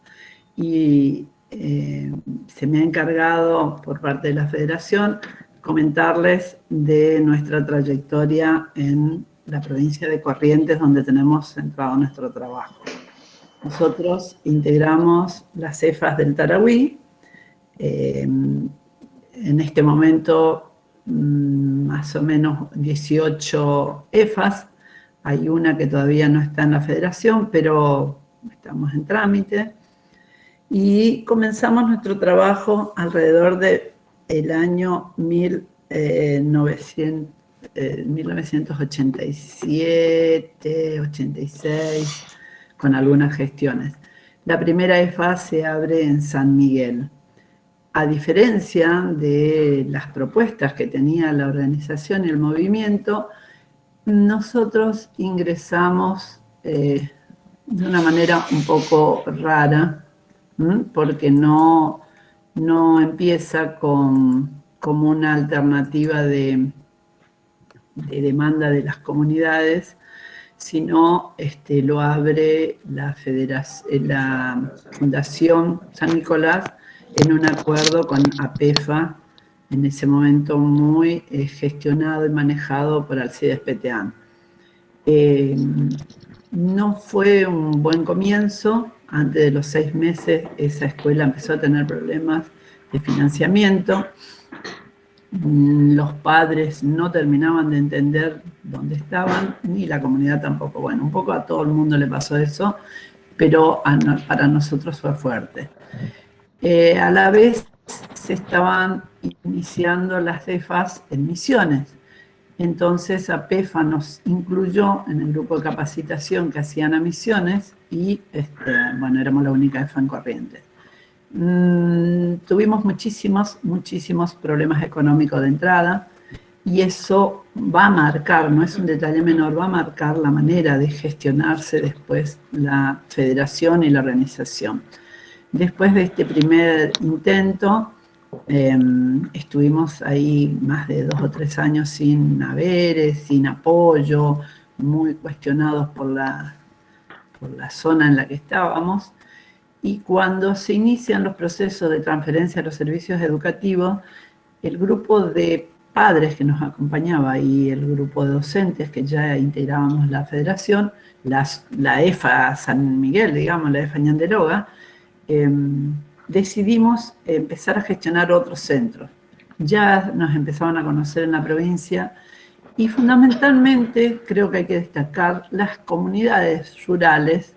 y se me ha encargado por parte de la Federación comentarles de nuestra trayectoria en la provincia de Corrientes, donde tenemos centrado nuestro trabajo. Nosotros integramos las CEFAS del Tarahui. En este momento, más o menos 18 EFAS. Hay una que todavía no está en la Federación, pero estamos en trámite. Y comenzamos nuestro trabajo alrededor del año 1987, 86, con algunas gestiones. La primera EFA se abre en San Miguel. A diferencia de las propuestas que tenía la organización y el movimiento, nosotros ingresamos de una manera un poco rara, porque no empieza como una alternativa de demanda de las comunidades, sino lo abre la Fundación San Nicolás en un acuerdo con APEFA, en ese momento muy gestionado y manejado por Alcides Peteán. No fue un buen comienzo. Antes de los 6 meses esa escuela empezó a tener problemas de financiamiento. Los padres no terminaban de entender dónde estaban, ni la comunidad tampoco. Bueno, un poco a todo el mundo le pasó eso, pero para nosotros fue fuerte. A la vez se estaban iniciando las EFAs en Misiones. Entonces APEFA nos incluyó en el grupo de capacitación que hacían a Misiones y, bueno, éramos la única EFA en Corrientes. Tuvimos muchísimos problemas económicos de entrada y eso va a marcar, no es un detalle menor, va a marcar la manera de gestionarse después la federación y la organización. Después de este primer intento, estuvimos ahí más de 2 o 3 años sin haberes, sin apoyo, muy cuestionados por la zona en la que estábamos. Y cuando se inician los procesos de transferencia a los servicios educativos, el grupo de padres que nos acompañaba y el grupo de docentes que ya integrábamos la federación, la EFA San Miguel, digamos, la EFA Ñanderoga, decidimos empezar a gestionar otros centros. Ya nos empezaban a conocer en la provincia y fundamentalmente creo que hay que destacar las comunidades rurales.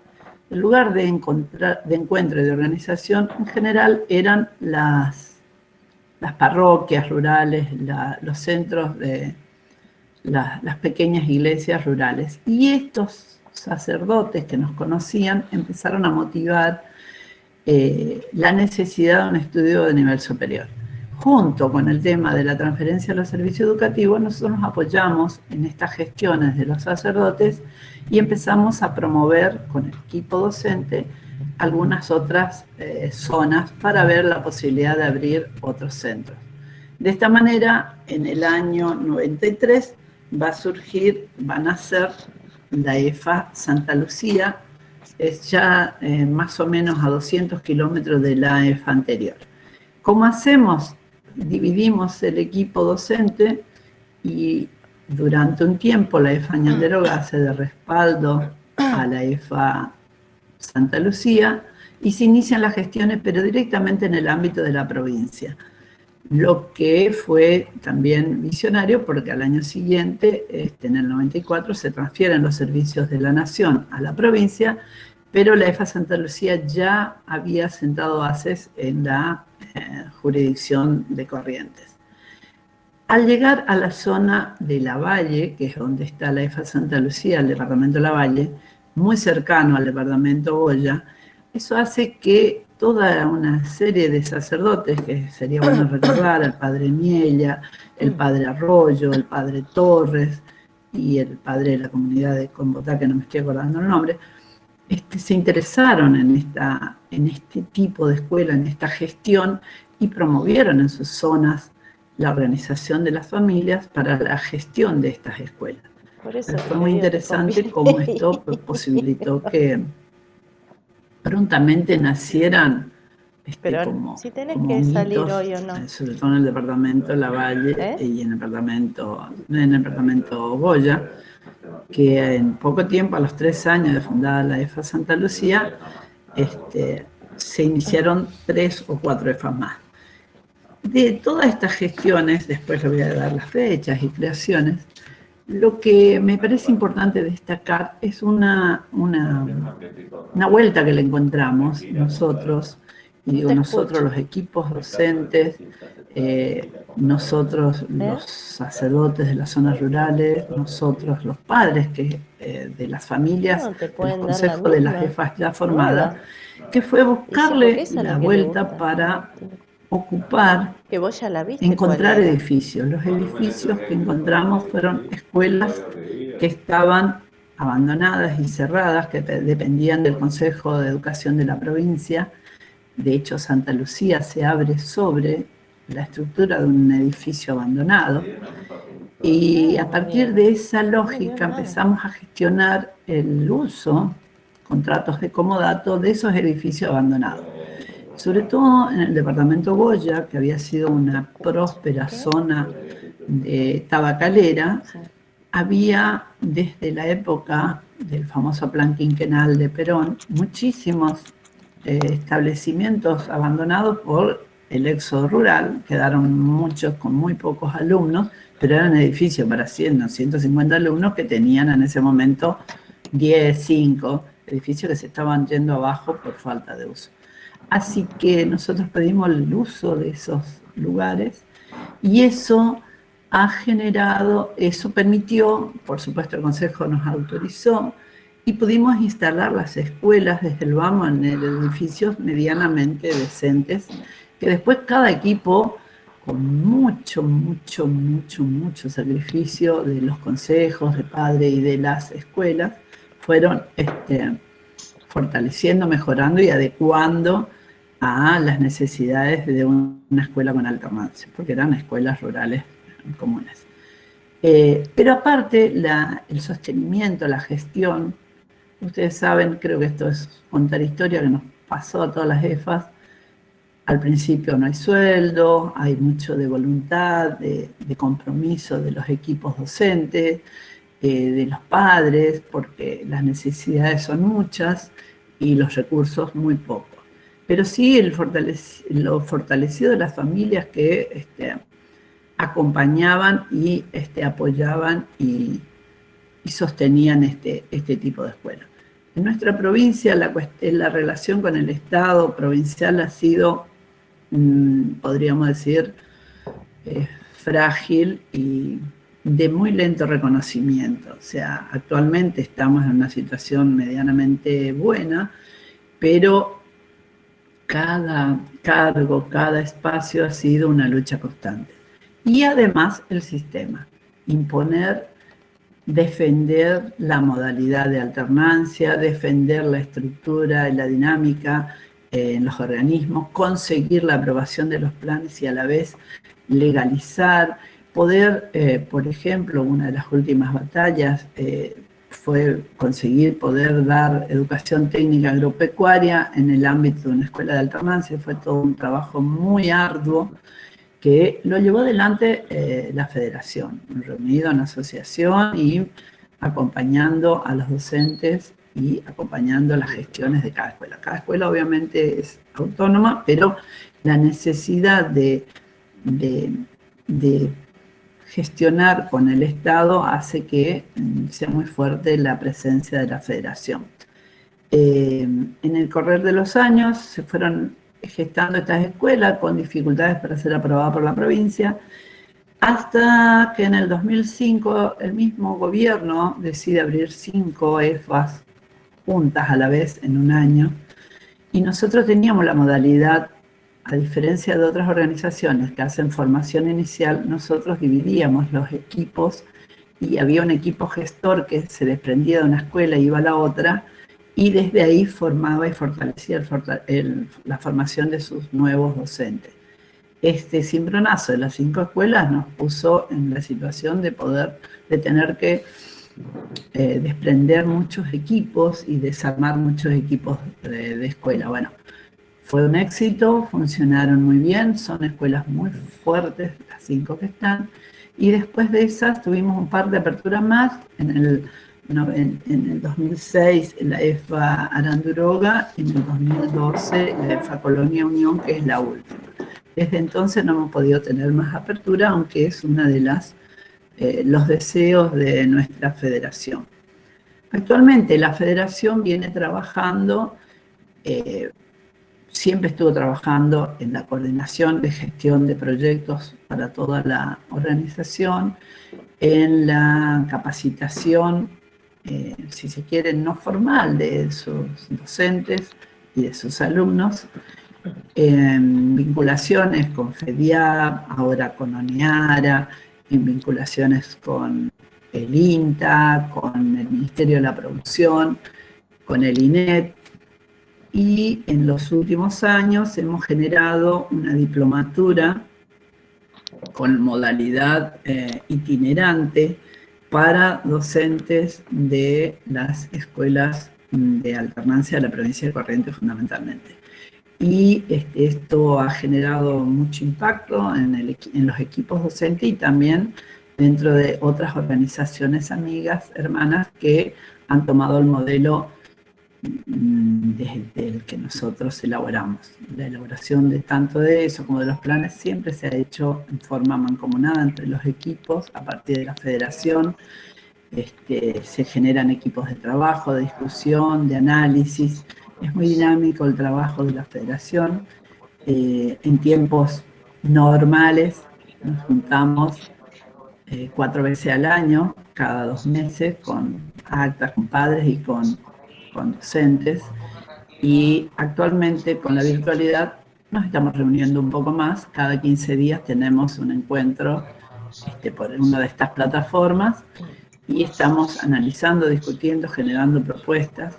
El lugar de encuentro y de organización en general eran las parroquias rurales, los centros de las pequeñas iglesias rurales. Y estos sacerdotes que nos conocían empezaron a motivar la necesidad de un estudio de nivel superior. Junto con el tema de la transferencia a los servicios educativos, nosotros nos apoyamos en estas gestiones de los sacerdotes y empezamos a promover con el equipo docente algunas otras zonas para ver la posibilidad de abrir otros centros. De esta manera, en el año 93 va a nacer la EFA Santa Lucía. Es ya más o menos a 200 kilómetros de la EFA anterior. ¿Cómo hacemos? Dividimos el equipo docente y durante un tiempo la EFA Ñanderoga hace de respaldo a la EFA Santa Lucía y se inician las gestiones, pero directamente en el ámbito de la provincia. Lo que fue también visionario porque al año siguiente, en el 94, se transfieren los servicios de la Nación a la provincia, pero la EFA Santa Lucía ya había sentado bases en la jurisdicción de Corrientes. Al llegar a la zona de Lavalle, que es donde está la EFA Santa Lucía, el departamento Lavalle, muy cercano al departamento Goya, eso hace que toda una serie de sacerdotes, que sería bueno recordar, el padre Miella, el padre Arroyo, el padre Torres y el padre de la comunidad de Combotá, que no me estoy acordando el nombre, se interesaron en este tipo de escuela, en esta gestión, y promovieron en sus zonas la organización de las familias para la gestión de estas escuelas. Fue muy interesante cómo esto posibilitó que prontamente nacieran pero como, si tenés como que mitos, salir hoy o no. sobre todo en el departamento Lavalle y en el departamento Goya, que en poco tiempo, a los 3 años de fundada la EFA Santa Lucía, se iniciaron 3 o 4 EFAs más. De todas estas gestiones, después le voy a dar las fechas y creaciones, lo que me parece importante destacar es una vuelta que le encontramos nosotros, y digo nosotros los equipos docentes, nosotros los sacerdotes de las zonas rurales, nosotros los padres de las familias, los consejos de las jefas ya formadas, que fue buscarle la vuelta para ocupar, encontrar edificios. Los edificios que encontramos fueron escuelas que estaban abandonadas y cerradas, que dependían del Consejo de Educación de la provincia. De hecho, Santa Lucía se abre sobre la estructura de un edificio abandonado. Y a partir de esa lógica empezamos a gestionar el uso, contratos de comodato de esos edificios abandonados. Sobre todo en el departamento Goya, que había sido una próspera zona de tabacalera, había desde la época del famoso plan quinquenal de Perón muchísimos establecimientos abandonados por el éxodo rural, quedaron muchos con muy pocos alumnos, pero eran edificios para 100 o 150 alumnos que tenían en ese momento 10, 5 edificios que se estaban yendo abajo por falta de uso. Así que nosotros pedimos el uso de esos lugares y eso ha generado, eso permitió, por supuesto el Consejo nos autorizó, y pudimos instalar las escuelas desde el vamos en edificios medianamente decentes, que después cada equipo, con mucho sacrificio de los consejos de padres y de las escuelas, fueron fortaleciendo, mejorando y adecuando a las necesidades de una escuela con alternancia, porque eran escuelas rurales comunes. Pero aparte, el sostenimiento, la gestión, ustedes saben, creo que esto es contar historia que nos pasó a todas las EFAs. Al principio no hay sueldo, hay mucho de voluntad, de compromiso de los equipos docentes, de los padres, porque las necesidades son muchas y los recursos muy pocos. Pero sí lo fortalecido de las familias que acompañaban y apoyaban y sostenían este tipo de escuelas. En nuestra provincia la relación con el Estado provincial ha sido, podríamos decir, frágil y de muy lento reconocimiento. O sea, actualmente estamos en una situación medianamente buena, pero cada cargo, cada espacio ha sido una lucha constante. Y además el sistema, imponer, defender la modalidad de alternancia, defender la estructura y la dinámica en los organismos, conseguir la aprobación de los planes y a la vez legalizar, poder, por ejemplo, una de las últimas batallas fue conseguir poder dar educación técnica agropecuaria en el ámbito de una escuela de alternancia. Fue todo un trabajo muy arduo que lo llevó adelante la federación, reunido en asociación y acompañando a los docentes y acompañando las gestiones de cada escuela. Cada escuela obviamente es autónoma, pero la necesidad de gestionar con el Estado hace que sea muy fuerte la presencia de la federación. En el correr de los años se fueron gestando estas escuelas con dificultades para ser aprobadas por la provincia, hasta que en el 2005 el mismo gobierno decide abrir 5 EFAs juntas a la vez en un año, y nosotros teníamos la modalidad, a diferencia de otras organizaciones que hacen formación inicial, nosotros dividíamos los equipos y había un equipo gestor que se desprendía de una escuela y iba a la otra, y desde ahí formaba y fortalecía la formación de sus nuevos docentes. Este cimbronazo de las 5 escuelas nos puso en la situación de tener que desprender muchos equipos y desarmar muchos equipos de escuela. Bueno, fue un éxito, funcionaron muy bien, son escuelas muy fuertes, las 5 que están, y después de esas tuvimos un par de aperturas más. En el 2006 la EFA Aranduroga, y en el 2012 la EFA Colonia Unión, que es la última. Desde entonces no hemos podido tener más apertura, aunque es una de los deseos de nuestra federación. Actualmente la federación viene trabajando, siempre estuvo trabajando en la coordinación de gestión de proyectos para toda la organización, en la capacitación, si se quiere, no formal de sus docentes y de sus alumnos, en vinculaciones con FEDIAP, ahora con ONEARA, en vinculaciones con el INTA, con el Ministerio de la Producción, con el INET, y en los últimos años hemos generado una diplomatura con modalidad itinerante para docentes de las escuelas de alternancia de la provincia de Corrientes fundamentalmente. Y esto ha generado mucho impacto en los equipos docentes y también dentro de otras organizaciones amigas, hermanas, que han tomado el modelo desde el que nosotros elaboramos. La elaboración de tanto de eso como de los planes siempre se ha hecho en forma mancomunada entre los equipos a partir de la federación. Se generan equipos de trabajo, de discusión, de análisis. Es muy dinámico el trabajo de la federación. En tiempos normales nos juntamos 4 veces al año, cada 2 meses, con actas, con padres y con docentes. Y actualmente con la virtualidad nos estamos reuniendo un poco más. Cada 15 días tenemos un encuentro por una de estas plataformas y estamos analizando, discutiendo, generando propuestas.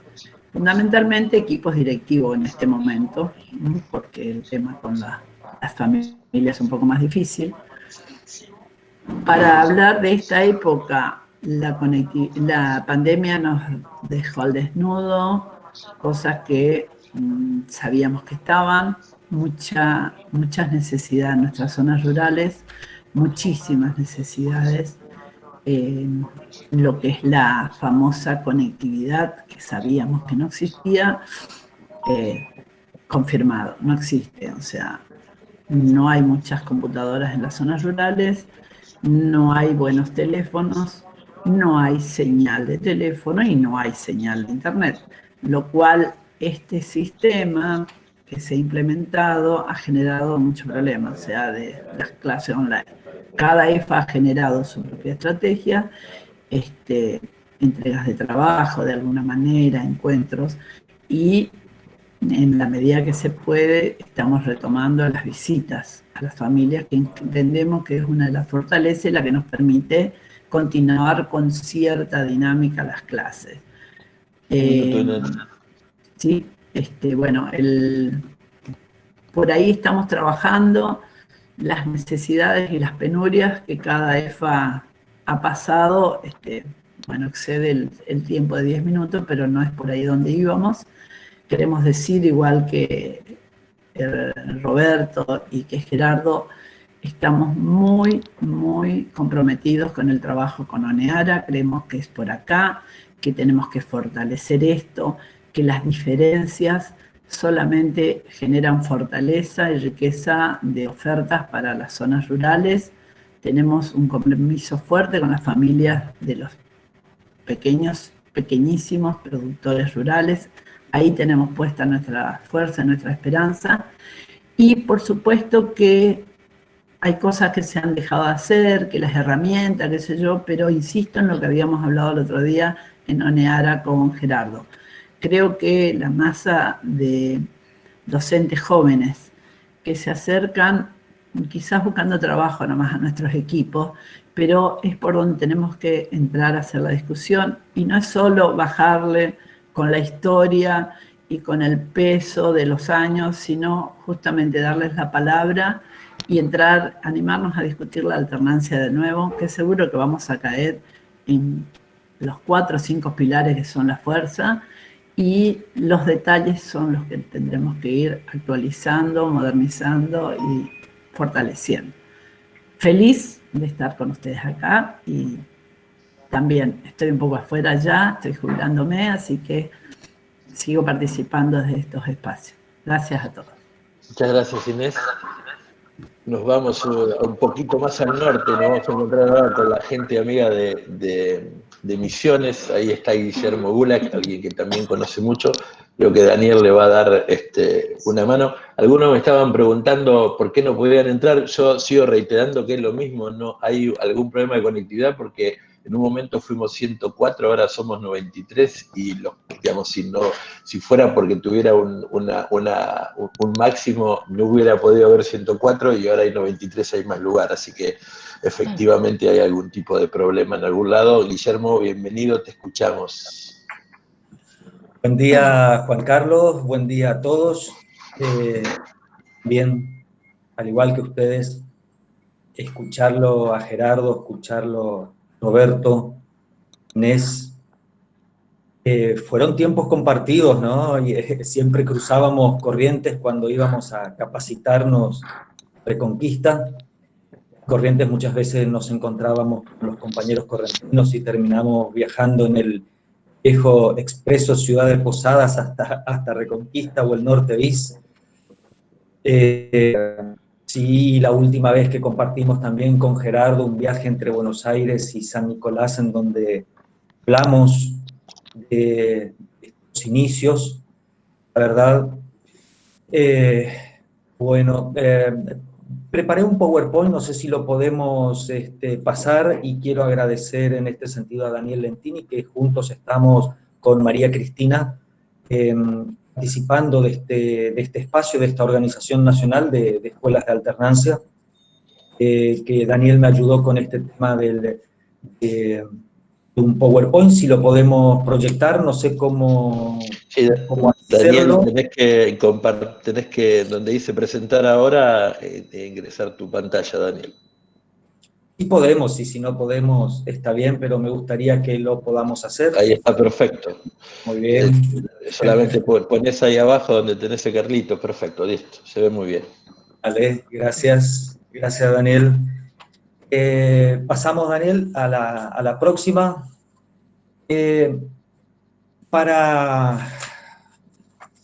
Fundamentalmente equipos directivos en este momento, porque el tema con las familias es un poco más difícil. Para hablar de esta época, la pandemia nos dejó al desnudo, cosas que sabíamos que estaban, muchas necesidades en nuestras zonas rurales, muchísimas necesidades, lo que es la famosa conectividad, que sabíamos que no existía, confirmado, no existe, o sea, no hay muchas computadoras en las zonas rurales, no hay buenos teléfonos, no hay señal de teléfono y no hay señal de internet, lo cual este sistema que se ha implementado ha generado muchos problemas, o sea, de las clases online. Cada EFA ha generado su propia estrategia, entregas de trabajo de alguna manera, encuentros, y en la medida que se puede estamos retomando las visitas a las familias, que entendemos que es una de las fortalezas, la que nos permite continuar con cierta dinámica las clases. Sí, bueno, por ahí estamos trabajando las necesidades y las penurias que cada EFA ha pasado. Bueno, excede el tiempo de 10 minutos, pero no es por ahí donde íbamos. Queremos decir, igual que Roberto y que Gerardo, estamos muy, muy comprometidos con el trabajo con ONEARA, creemos que es por acá, que tenemos que fortalecer esto, que las diferencias solamente generan fortaleza y riqueza de ofertas para las zonas rurales. Tenemos un compromiso fuerte con las familias de los pequeñísimos productores rurales. Ahí tenemos puesta nuestra fuerza, nuestra esperanza. Y por supuesto que hay cosas que se han dejado de hacer, que las herramientas, qué sé yo, pero insisto en lo que habíamos hablado el otro día en ONEARA con Gerardo. Creo que la masa de docentes jóvenes que se acercan, quizás buscando trabajo nomás a nuestros equipos, pero es por donde tenemos que entrar a hacer la discusión, y no es solo bajarle con la historia y con el peso de los años, sino justamente darles la palabra y entrar, animarnos a discutir la alternancia de nuevo, que seguro que vamos a caer en los 4 o 5 pilares que son la fuerza, y los detalles son los que tendremos que ir actualizando, modernizando y fortaleciendo. Feliz de estar con ustedes acá, y también estoy un poco afuera ya, estoy jubilándome, así que sigo participando desde estos espacios. Gracias a todos. Muchas gracias, Inés. Nos vamos un poquito más al norte, nos vamos a encontrar ahora con la gente amiga de Misiones. Ahí está Guillermo Gulak, alguien que también conoce mucho. Creo que Daniel le va a dar una mano. Algunos me estaban preguntando por qué no podían entrar. Yo sigo reiterando que es lo mismo, no hay algún problema de conectividad, porque en un momento fuimos 104, ahora somos 93, y digamos, si fuera porque tuviera un máximo, no hubiera podido haber 104, y ahora hay 93, hay más lugar, así que efectivamente hay algún tipo de problema en algún lado. Guillermo, bienvenido, te escuchamos. Buen día, Juan Carlos, buen día a todos. Bien, al igual que ustedes, escucharlo a Gerardo, escucharlo a Roberto, Inés, fueron tiempos compartidos, ¿no? Y siempre cruzábamos corrientes cuando íbamos a capacitarnos Reconquista. Corrientes muchas veces nos encontrábamos con los compañeros correntinos y terminamos viajando en el viejo expreso Ciudad de Posadas hasta Reconquista o el Norte Bis. Sí, la última vez que compartimos también con Gerardo un viaje entre Buenos Aires y San Nicolás, en donde hablamos de los inicios, la verdad. Bueno, preparé un PowerPoint, no sé si lo podemos pasar, y quiero agradecer en este sentido a Daniel Lentini, que juntos estamos con María Cristina participando de este espacio, de esta Organización Nacional de Escuelas de Alternancia, que Daniel me ayudó con este tema de un PowerPoint, si lo podemos proyectar, no sé cómo, Sí, cómo Daniel, hacerlo. tenés que, donde dice presentar ahora, ingresar tu pantalla, Daniel. Sí podemos, y si no podemos, está bien, pero me gustaría que lo podamos hacer. Ahí está perfecto. Muy bien. Solamente ponés ahí abajo donde tenés el Carlito, perfecto, listo, se ve muy bien. Vale, gracias. Gracias, Daniel. Pasamos, Daniel, a la próxima. Para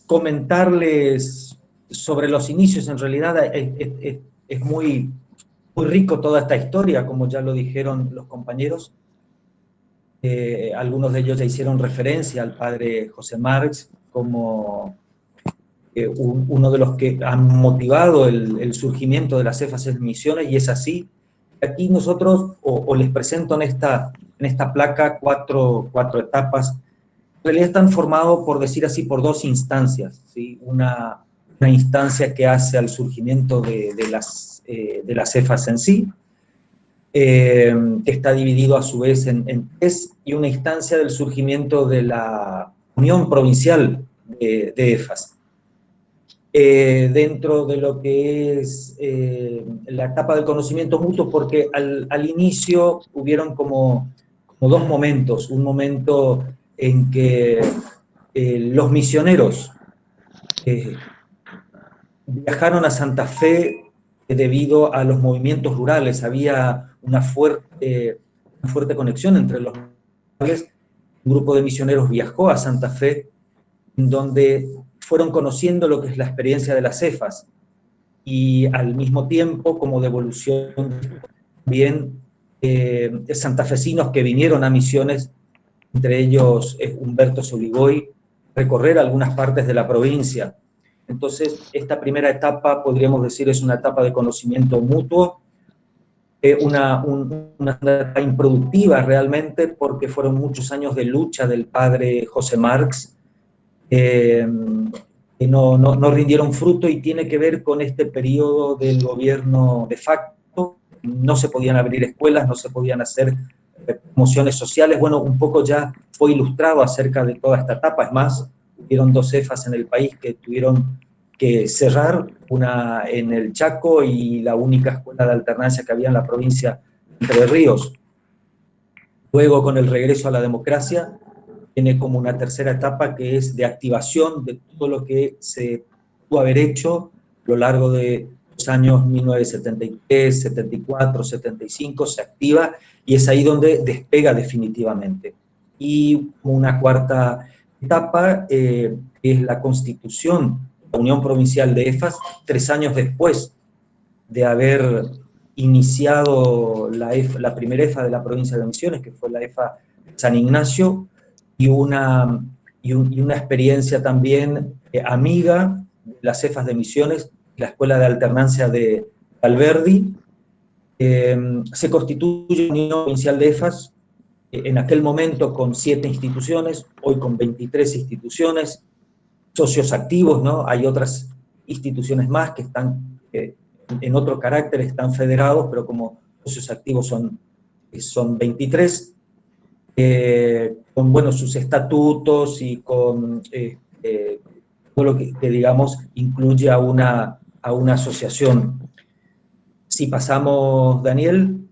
comentarles sobre los inicios, en realidad es muy rico toda esta historia, como ya lo dijeron los compañeros. Algunos de ellos ya hicieron referencia al padre José Marx como uno de los que han motivado el surgimiento de las cefas en Misiones, y es así. Aquí nosotros, o les presento en esta placa cuatro etapas. En realidad están formados, por decir así, por dos instancias, ¿sí? Una instancia que hace al surgimiento de las cefas en sí, que está dividido a su vez en tres, y una instancia del surgimiento de la Unión Provincial de EFAS. Dentro de lo que es la etapa del conocimiento mutuo, porque al inicio hubieron como dos momentos. Un momento en que los misioneros viajaron a Santa Fe debido a los movimientos rurales. Había una fuerte conexión entre los rurales. Un grupo de misioneros viajó a Santa Fe, en donde fueron conociendo lo que es la experiencia de las cefas, y al mismo tiempo, como devolución, también santafesinos que vinieron a Misiones, entre ellos Humberto Soligoy, recorrer algunas partes de la provincia. Entonces, esta primera etapa, podríamos decir, es una etapa de conocimiento mutuo, una etapa improductiva realmente, porque fueron muchos años de lucha del padre José Marx, que no rindieron fruto, y tiene que ver con este periodo del gobierno de facto. No se podían abrir escuelas, no se podían hacer promociones sociales. Bueno, un poco ya fue ilustrado acerca de toda esta etapa. Es más, hubieron dos cefas en el país que tuvieron que cerrar, una en el Chaco y la única escuela de alternancia que había en la provincia de Entre Ríos. Luego, con el regreso a la democracia, tiene como una tercera etapa que es de activación de todo lo que se pudo haber hecho a lo largo de los años 1973, 74, 75, se activa, y es ahí donde despega definitivamente. Y una cuarta etapa es la constitución de la Unión Provincial de EFAS, 3 años después de haber iniciado la primera EFA de la provincia de Misiones, que fue la EFA San Ignacio, y una experiencia también amiga de las cefas de Misiones, la Escuela de Alternancia de Alberdi. Se constituye la Unión Provincial de EFAS, en aquel momento con 7 instituciones, hoy con 23 instituciones, socios activos, ¿no? Hay otras instituciones más que están en otro carácter, están federados, pero como socios activos son 23, con, bueno, sus estatutos y con todo lo que digamos, incluye a una asociación. Si pasamos, Daniel,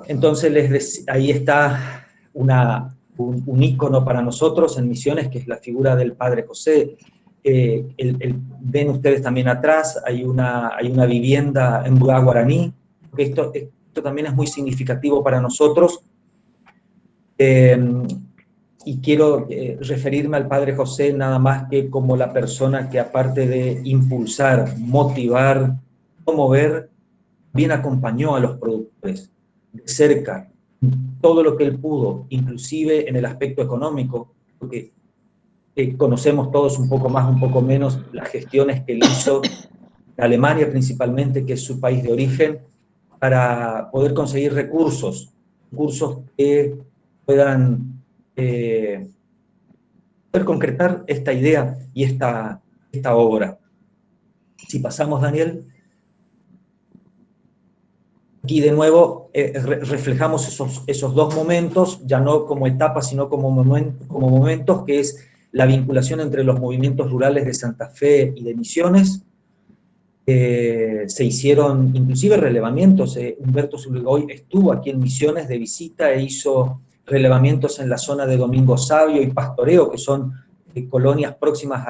entonces ahí está un ícono para nosotros en Misiones, que es la figura del Padre José. Ven ustedes también atrás, hay una vivienda en Budá Guaraní. Esto también es muy significativo para nosotros. Y quiero referirme al Padre José nada más que como la persona que, aparte de impulsar, motivar, promover, bien acompañó a los productores de cerca, todo lo que él pudo, inclusive en el aspecto económico, porque conocemos todos un poco más, un poco menos, las gestiones que él hizo en Alemania principalmente, que es su país de origen, para poder conseguir recursos que puedan poder concretar esta idea y esta obra. Si pasamos, Daniel. Aquí de nuevo reflejamos esos dos momentos, ya no como etapas, sino como momentos, que es la vinculación entre los movimientos rurales de Santa Fe y de Misiones. Se hicieron inclusive relevamientos. Humberto Zuligoy estuvo aquí en Misiones de visita e hizo relevamientos en la zona de Domingo Sabio y Pastoreo, que son colonias próximas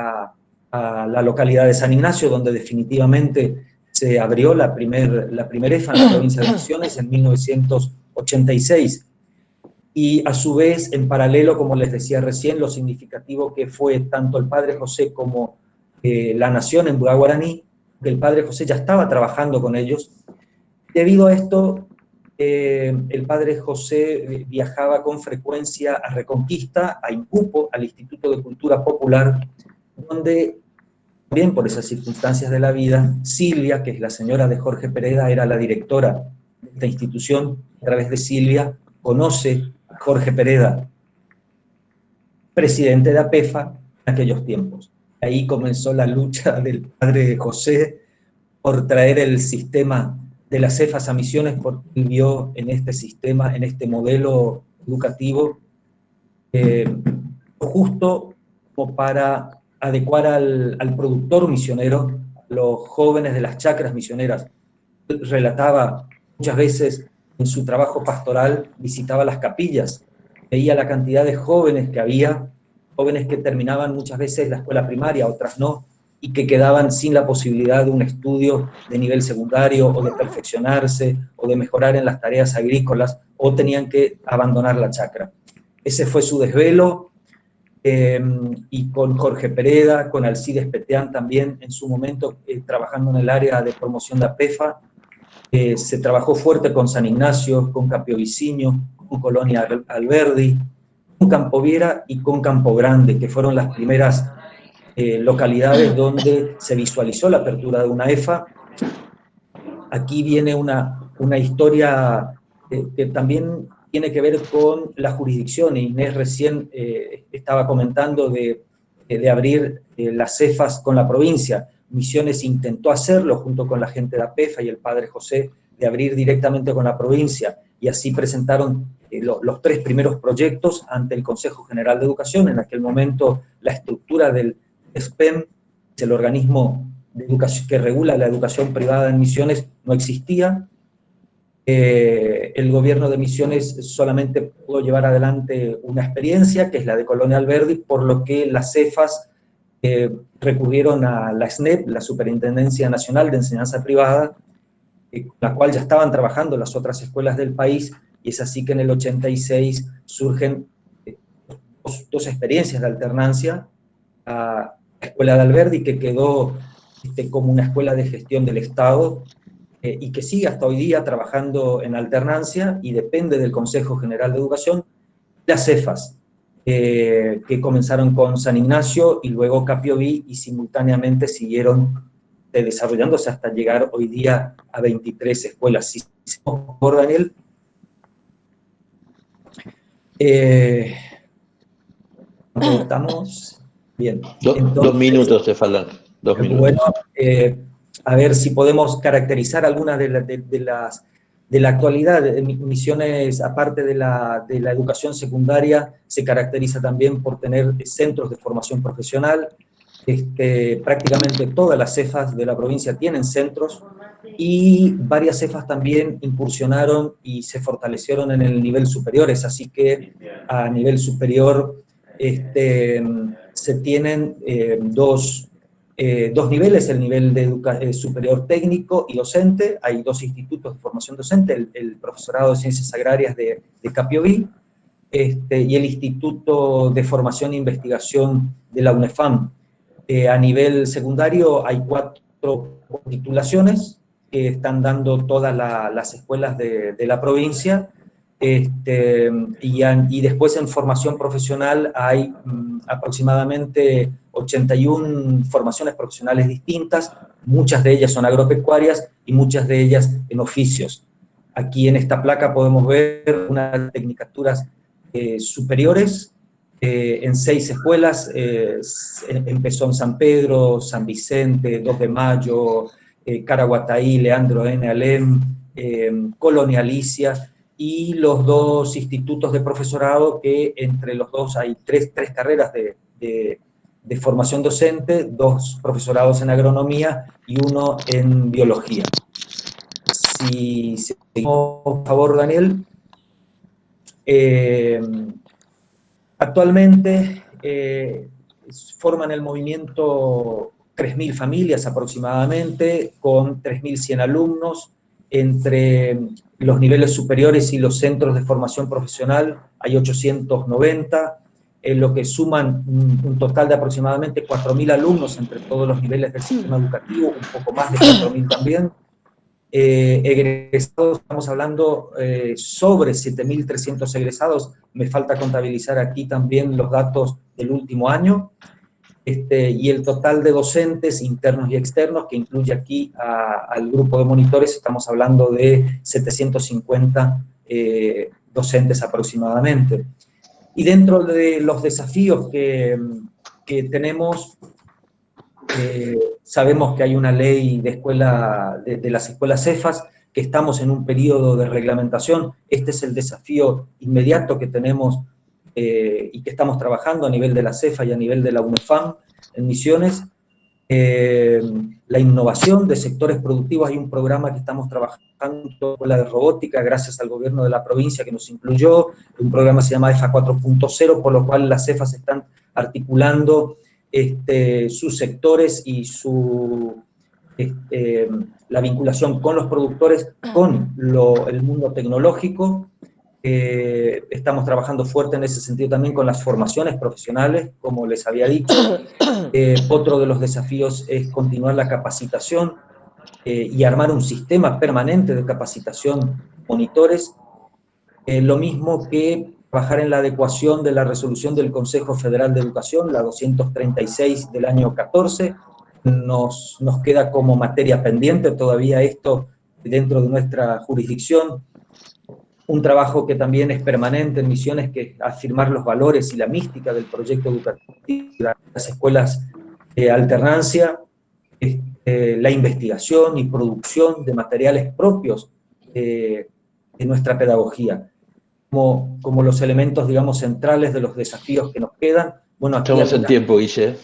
a la localidad de San Ignacio, donde definitivamente se abrió la primer EFA en la provincia de Misiones en 1986. Y a su vez, en paralelo, como les decía recién, lo significativo que fue tanto el Padre José como la Nación en Budá Guaraní, que el Padre José ya estaba trabajando con ellos. Debido a esto, el Padre José viajaba con frecuencia a Reconquista, a Incupo, al Instituto de Cultura Popular, donde también por esas circunstancias de la vida, Silvia, que es la señora de Jorge Pereda, era la directora de esta institución. A través de Silvia conoce a Jorge Pereda, presidente de APEFA en aquellos tiempos. Ahí comenzó la lucha del Padre José por traer el sistema de las CEFAS a Misiones, porque él vio en este sistema, en este modelo educativo, justo como para adecuar al productor misionero, los jóvenes de las chacras misioneras. Él relataba muchas veces en su trabajo pastoral, visitaba las capillas, veía la cantidad de jóvenes que había, jóvenes que terminaban muchas veces la escuela primaria, otras no, y que quedaban sin la posibilidad de un estudio de nivel secundario, o de perfeccionarse, o de mejorar en las tareas agrícolas, o tenían que abandonar la chacra. Ese fue su desvelo. Y con Jorge Pereda, con Alcides Peteán también, en su momento trabajando en el área de promoción de APEFA, se trabajó fuerte con San Ignacio, con Capioviciño, con Colonia Alberdi, con Campoviera y con Campo Grande, que fueron las primeras localidades donde se visualizó la apertura de una EFA. Aquí viene una historia que también tiene que ver con la jurisdicción. Inés recién estaba comentando de abrir las CEFAS con la provincia. Misiones intentó hacerlo junto con la gente de APEFA y el Padre José, de abrir directamente con la provincia, y así presentaron los tres primeros proyectos ante el Consejo General de Educación. En aquel momento la estructura del SPEM, es el organismo de educación que regula la educación privada en Misiones, no existía. El gobierno de Misiones solamente pudo llevar adelante una experiencia, que es la de Colonia Alberdi, por lo que las CEFAS recurrieron a la SNEP, la Superintendencia Nacional de Enseñanza Privada, con la cual ya estaban trabajando las otras escuelas del país, y es así que en el 86 surgen dos experiencias de alternancia. La escuela de Alberdi, que quedó como una escuela de gestión del Estado, y que sigue hasta hoy día trabajando en alternancia y depende del Consejo General de Educación. Las CEFAS, que comenzaron con San Ignacio y luego Capioví, y simultáneamente siguieron desarrollándose hasta llegar hoy día a 23 escuelas. ¿Sí, por Daniel? ¿Estamos? Bien. Entonces, 2 minutos te faltan. 2 minutos. Bueno, a ver si podemos caracterizar algunas de la actualidad. Misiones, aparte de la educación secundaria, se caracteriza también por tener centros de formación profesional. Prácticamente todas las cefas de la provincia tienen centros y varias cefas también incursionaron y se fortalecieron en el nivel superior. Es así que a nivel superior se tienen dos niveles, el nivel de superior técnico y docente. Hay dos institutos de formación docente, el Profesorado de Ciencias Agrarias de Capiobí y el Instituto de Formación e Investigación de la UNEFAM. A nivel secundario hay 4 titulaciones que están dando todas las escuelas de la provincia, y después en formación profesional hay aproximadamente 81 formaciones profesionales distintas, muchas de ellas son agropecuarias y muchas de ellas en oficios. Aquí en esta placa podemos ver unas tecnicaturas superiores, en 6 escuelas. Empezó en San Pedro, San Vicente, 2 de Mayo, Caraguataí, Leandro N. Alem, Colonia Alicia, y los 2 institutos de profesorado, que entre los 2 hay 3 carreras de formación docente, 2 profesorados en agronomía y 1 en biología. Si seguimos, por favor, Daniel. Actualmente forman el movimiento 3.000 familias aproximadamente, con 3.100 alumnos. Entre los niveles superiores y los centros de formación profesional hay 890, lo que suman un total de aproximadamente 4.000 alumnos entre todos los niveles del sistema educativo, un poco más de 4.000 también. Egresados, estamos hablando sobre 7.300 egresados. Me falta contabilizar aquí también los datos del último año, y el total de docentes internos y externos, que incluye aquí al grupo de monitores, estamos hablando de 750 docentes aproximadamente. Y dentro de los desafíos que tenemos, sabemos que hay una ley de las escuelas CEFAS, que estamos en un periodo de reglamentación. Este es el desafío inmediato que tenemos y que estamos trabajando a nivel de la CEFA y a nivel de la UNEFAM en Misiones. La innovación de sectores productivos, hay un programa que estamos trabajando con la de robótica, gracias al gobierno de la provincia que nos incluyó, un programa que se llama EFA 4.0, por lo cual las CEFAS están articulando sus sectores y la vinculación con los productores, con el mundo tecnológico. Estamos trabajando fuerte en ese sentido también con las formaciones profesionales, como les había dicho. Otro de los desafíos es continuar la capacitación y armar un sistema permanente de capacitación monitores, lo mismo que trabajar en la adecuación de la resolución del Consejo Federal de Educación, la 236 del año 14, nos queda como materia pendiente todavía esto dentro de nuestra jurisdicción. Un trabajo que también es permanente en Misiones, que es afirmar los valores y la mística del proyecto educativo de las escuelas de alternancia, la investigación y producción de materiales propios de nuestra pedagogía, como los elementos, digamos, centrales de los desafíos que nos quedan. Bueno, aquí estamos en tiempo, Guille.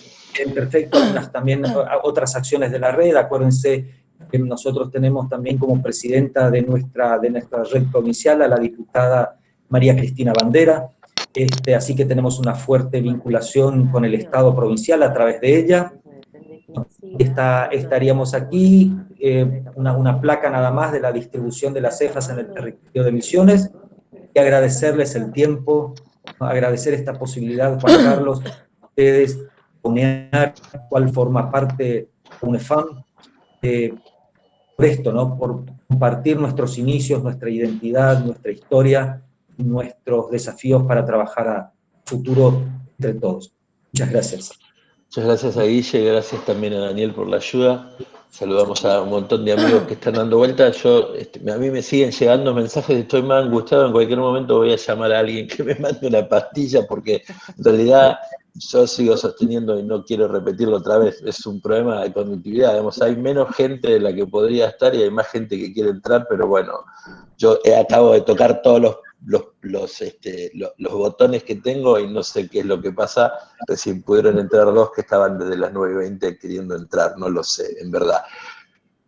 Perfecto, también otras acciones de la red. Acuérdense que nosotros tenemos también como presidenta de nuestra red provincial a la diputada María Cristina Bandera, así que tenemos una fuerte vinculación con el Estado provincial a través de ella. Estaríamos aquí, una placa nada más de la distribución de las CEFAS en el territorio de Misiones, y agradecerles el tiempo, agradecer esta posibilidad, Juan Carlos, a ustedes, UNEAR, cual forma parte de UNEFAM, por esto, ¿no? Por compartir nuestros inicios, nuestra identidad, nuestra historia, nuestros desafíos para trabajar a futuro entre todos. Muchas gracias. Muchas gracias a Guille, gracias también a Daniel por la ayuda. Saludamos a un montón de amigos que están dando vuelta. A mí me siguen llegando mensajes, estoy más angustiado, en cualquier momento voy a llamar a alguien que me mande una pastilla, porque en realidad yo sigo sosteniendo, y no quiero repetirlo otra vez, es un problema de conductividad. Digamos, hay menos gente de la que podría estar y hay más gente que quiere entrar, pero bueno, yo acabo de tocar todos los los botones que tengo y no sé qué es lo que pasa. Recién pudieron entrar dos que estaban desde las 9:20 queriendo entrar, no lo sé, en verdad.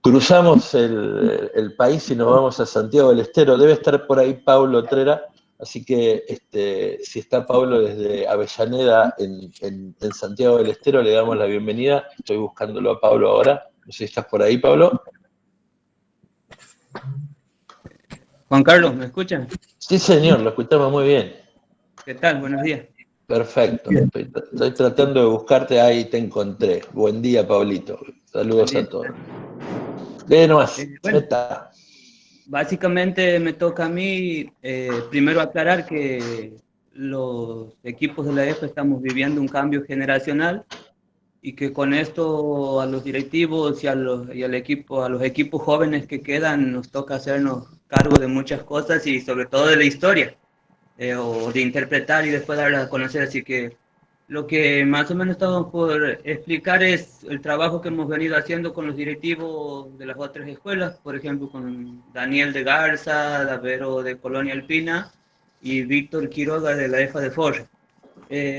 Cruzamos el país y nos vamos a Santiago del Estero. Debe estar por ahí Paulo Trera, así que si está Paulo desde Avellaneda en Santiago del Estero, le damos la bienvenida. Estoy buscándolo a Paulo ahora. No sé si estás por ahí, Pablo. Juan Carlos, ¿me escuchan? Sí, señor, lo escuchamos muy bien. ¿Qué tal? Buenos días. Perfecto. Estoy tratando de buscarte, ahí te encontré. Buen día, Pablito. Saludos a todos. Ve nomás, Bueno, está. básicamente me toca a mí primero aclarar que los equipos de la EFA estamos viviendo un cambio generacional y que con esto a los directivos y a los equipos jóvenes que quedan nos toca hacernos cargo de muchas cosas y sobre todo de la historia. O de interpretar y después darlas a conocer. Así que lo que más o menos estamos por explicar es el trabajo que hemos venido haciendo con los directivos de las otras escuelas, por ejemplo, con Daniel de Garza, Davero de Colonia Alpina y Víctor Quiroga de la EFA de Forja.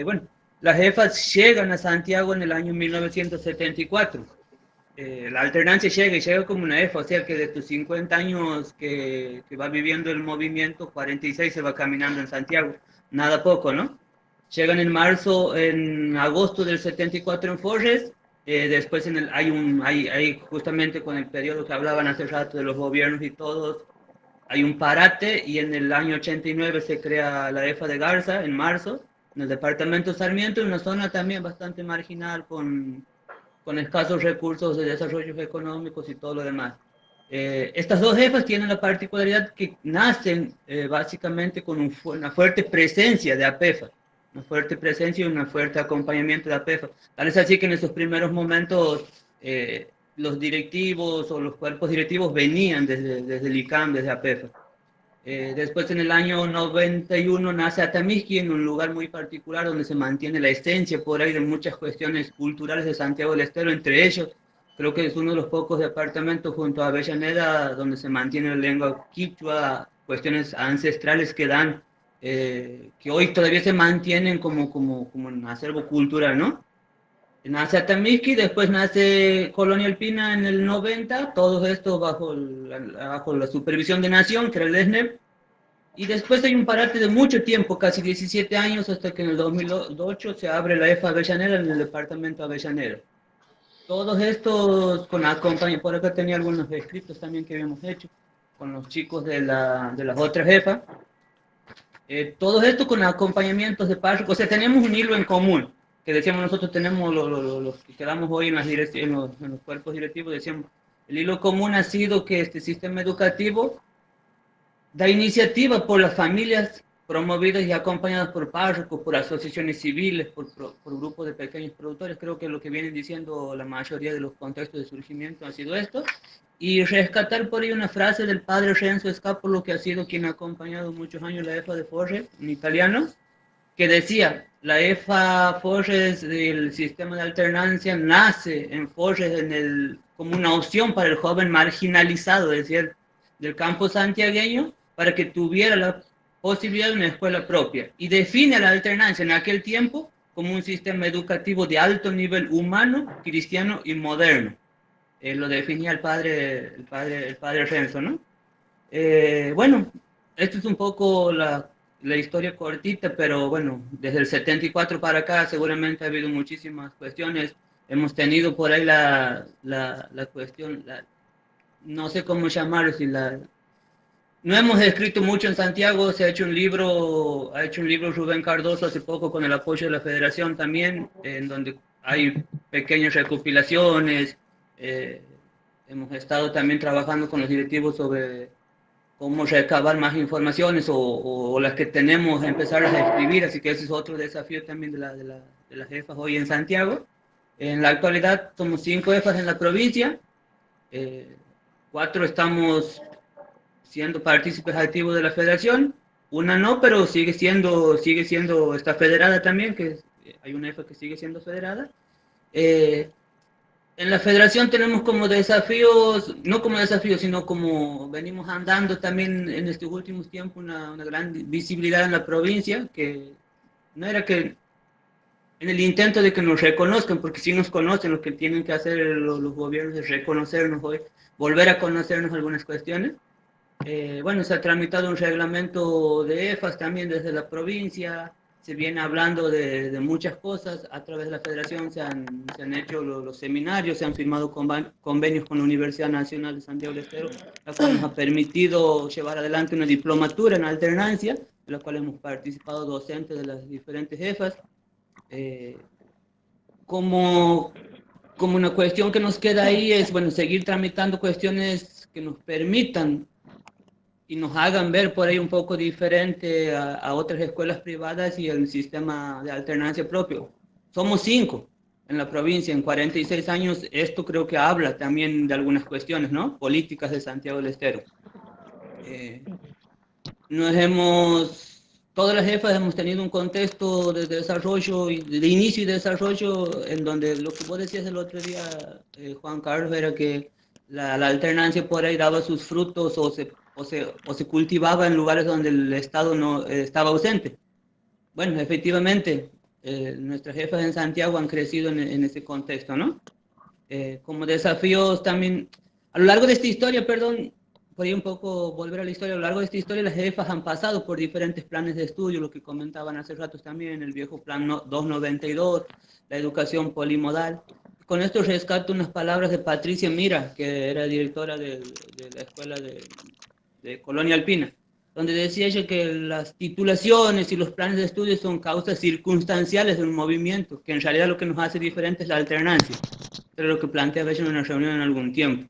Bueno, las EFAs llegan a Santiago en el año 1974. La alternancia llega como una EFA, o sea que de tus 50 años que va viviendo el movimiento, 46 se va caminando en Santiago, nada poco, ¿no? Llegan en agosto del 74 en Forres, después hay justamente con el periodo que hablaban hace rato de los gobiernos y todos, hay un parate y en el año 89 se crea la EFA de Garza, en marzo, en el departamento Sarmiento, en una zona también bastante marginal con escasos recursos de desarrollo económicos y todo lo demás. Estas dos jefas tienen la particularidad que nacen básicamente con una fuerte presencia de APEFA, una fuerte presencia y un fuerte acompañamiento de APEFA. Tal es así que en esos primeros momentos los directivos o los cuerpos directivos venían desde el ICAM, desde APEFA. Después en el año 91 nace Atamisqui en un lugar muy particular donde se mantiene la esencia por ahí de muchas cuestiones culturales de Santiago del Estero, entre ellos creo que es uno de los pocos departamentos junto a Avellaneda donde se mantiene la lengua quichua, cuestiones ancestrales que dan, que hoy todavía se mantienen como un acervo cultural, ¿no? Nace Atamisqui, después nace Colonia Alpina en el 90, todo esto bajo la supervisión de Nación, que era el ESNEP, y después hay un parate de mucho tiempo, casi 17 años, hasta que en el 2008 se abre la EFA Avellaneda en el departamento Avellaneda. Todos estos con acompañamiento, por acá tenía algunos escritos también que habíamos hecho con los chicos de las otras EFA. Todo esto con acompañamientos de párrocos, o sea, tenemos un hilo en común, que decíamos nosotros tenemos los que quedamos hoy en los cuerpos directivos, decíamos, el hilo común ha sido que este sistema educativo da iniciativa por las familias promovidas y acompañadas por párrocos, por asociaciones civiles, por grupos de pequeños productores. Creo que lo que vienen diciendo la mayoría de los contextos de surgimiento ha sido esto. Y rescatar por ahí una frase del padre Renzo Scapolo, que ha sido quien ha acompañado muchos años la EFA de Forres, en italiano, que decía, la EFA Forres del sistema de alternancia nace en Forres como una opción para el joven marginalizado, es decir, del campo santiagueño, para que tuviera la posibilidad de una escuela propia. Y define la alternancia en aquel tiempo como un sistema educativo de alto nivel humano, cristiano y moderno. Lo definía el padre Renzo, ¿no? Bueno, esto es un poco la historia cortita, pero bueno, desde el 74 para acá seguramente ha habido muchísimas cuestiones. Hemos tenido por ahí la cuestión, no sé cómo llamarlo, no hemos escrito mucho en Santiago, ha hecho un libro Rubén Cardoso hace poco con el apoyo de la Federación también, en donde hay pequeñas recopilaciones. Hemos estado también trabajando con los directivos sobre cómo recabar más informaciones o las que tenemos, empezar a escribir, así que ese es otro desafío también de las EFAs hoy en Santiago. En la actualidad somos 5 EFAs en la provincia, 4 estamos siendo partícipes activos de la federación, una no, pero sigue siendo, está federada también, hay una EFA que sigue siendo federada. En la federación tenemos como desafíos, no como desafíos, sino como venimos andando también en estos últimos tiempos, una gran visibilidad en la provincia, que no era que en el intento de que nos reconozcan, porque si nos conocen, lo que tienen que hacer los gobiernos es reconocernos hoy, volver a conocernos algunas cuestiones. Bueno, se ha tramitado un reglamento de EFAS también desde la provincia, se viene hablando de muchas cosas, a través de la federación se han hecho los seminarios, se han firmado convenios con la Universidad Nacional de Santiago del Estero, la cual nos ha permitido llevar adelante una diplomatura en alternancia, en la cual hemos participado docentes de las diferentes EFAS. Como una cuestión que nos queda ahí es, bueno, seguir tramitando cuestiones que nos permitan y nos hagan ver por ahí un poco diferente a otras escuelas privadas y el sistema de alternancia propio. Somos 5 en la provincia, en 46 años, esto creo que habla también de algunas cuestiones, ¿no? Políticas de Santiago del Estero. Todas las jefas hemos tenido un contexto de desarrollo, de inicio y desarrollo, en donde lo que vos decías el otro día, Juan Carlos, era que la alternancia por ahí daba sus frutos o se cultivaba en lugares donde el Estado no estaba ausente. Bueno, efectivamente, nuestras jefas en Santiago han crecido en ese contexto, ¿no? Como desafíos también, a lo largo de esta historia, perdón, por ahí un poco volver a la historia, a lo largo de esta historia las jefas han pasado por diferentes planes de estudio, lo que comentaban hace ratos también, el viejo plan 292, la educación polimodal. Con esto rescato unas palabras de Patricia Mira, que era directora de la escuela de Colonia Alpina, donde decía ella que las titulaciones y los planes de estudio son causas circunstanciales de un movimiento, que en realidad lo que nos hace diferente es la alternancia. Pero lo que plantea a veces en una reunión en algún tiempo.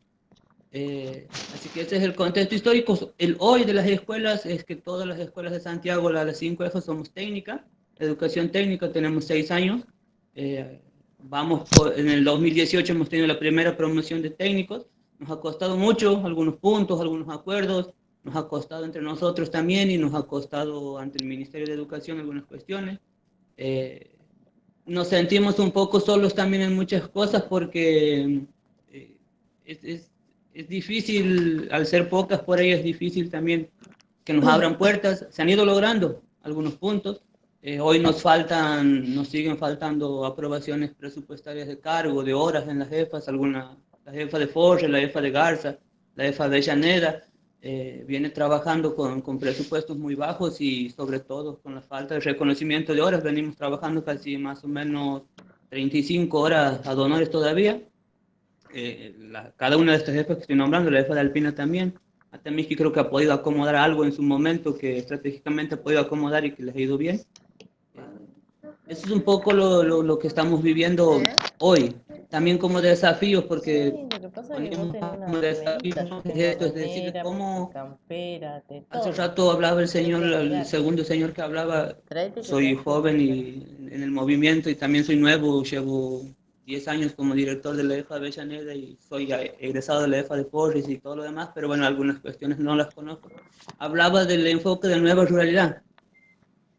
Así que ese es el contexto histórico. El hoy de las escuelas es que todas las escuelas de Santiago, las 5 F, somos técnicas, educación técnica, tenemos 6 años. En el 2018 hemos tenido la primera promoción de técnicos. Nos ha costado mucho, algunos puntos, algunos acuerdos. Nos ha costado entre nosotros también y nos ha costado ante el Ministerio de Educación algunas cuestiones. Nos sentimos un poco solos también en muchas cosas porque es difícil, al ser pocas por ahí, es difícil también que nos abran puertas. Se han ido logrando algunos puntos. Hoy nos siguen faltando aprobaciones presupuestarias de cargo, de horas en las jefas, la jefa de Forre, la jefa de Garza, la jefa de Avellaneda, viene trabajando con presupuestos muy bajos y sobre todo con la falta de reconocimiento de horas. Venimos trabajando casi más o menos 35 horas ad honorem todavía. Cada una de estas jefas que estoy nombrando, la jefa de Alpina también, Atemiski creo que ha podido acomodar algo en su momento que estratégicamente ha podido acomodar y que les ha ido bien. Eso es un poco lo que estamos viviendo hoy, también como desafíos, porque como desafío es decir, cómo hace rato hablaba el segundo señor que hablaba, soy joven y en el movimiento y también soy nuevo, llevo 10 años como director de la EFA de Avellaneda y soy egresado de la EFA de Porres y todo lo demás, pero bueno, algunas cuestiones no las conozco. Hablaba del enfoque de nueva ruralidad.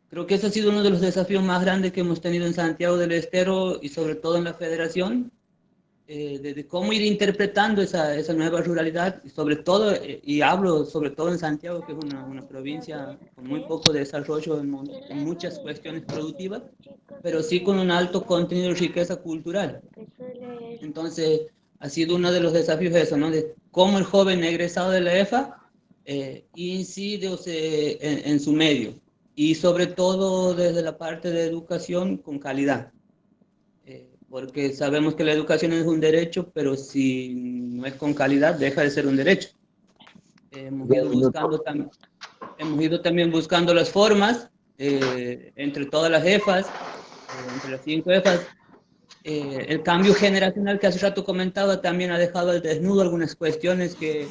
Creo que ese ha sido uno de los desafíos más grandes que hemos tenido en Santiago del Estero y sobre todo en la federación, de cómo ir interpretando esa nueva ruralidad, y sobre todo, y hablo sobre todo en Santiago, que es una provincia con muy poco desarrollo en muchas cuestiones productivas, pero sí con un alto contenido de riqueza cultural. Entonces, ha sido uno de los desafíos eso, ¿no? De cómo el joven egresado de la EFA incide en su medio, y sobre todo desde la parte de educación con calidad. Porque sabemos que la educación es un derecho, pero si no es con calidad, deja de ser un derecho. Hemos ido también buscando las formas, entre todas las jefas, entre las 5 jefas. El cambio generacional que hace rato comentaba también ha dejado al desnudo algunas cuestiones que,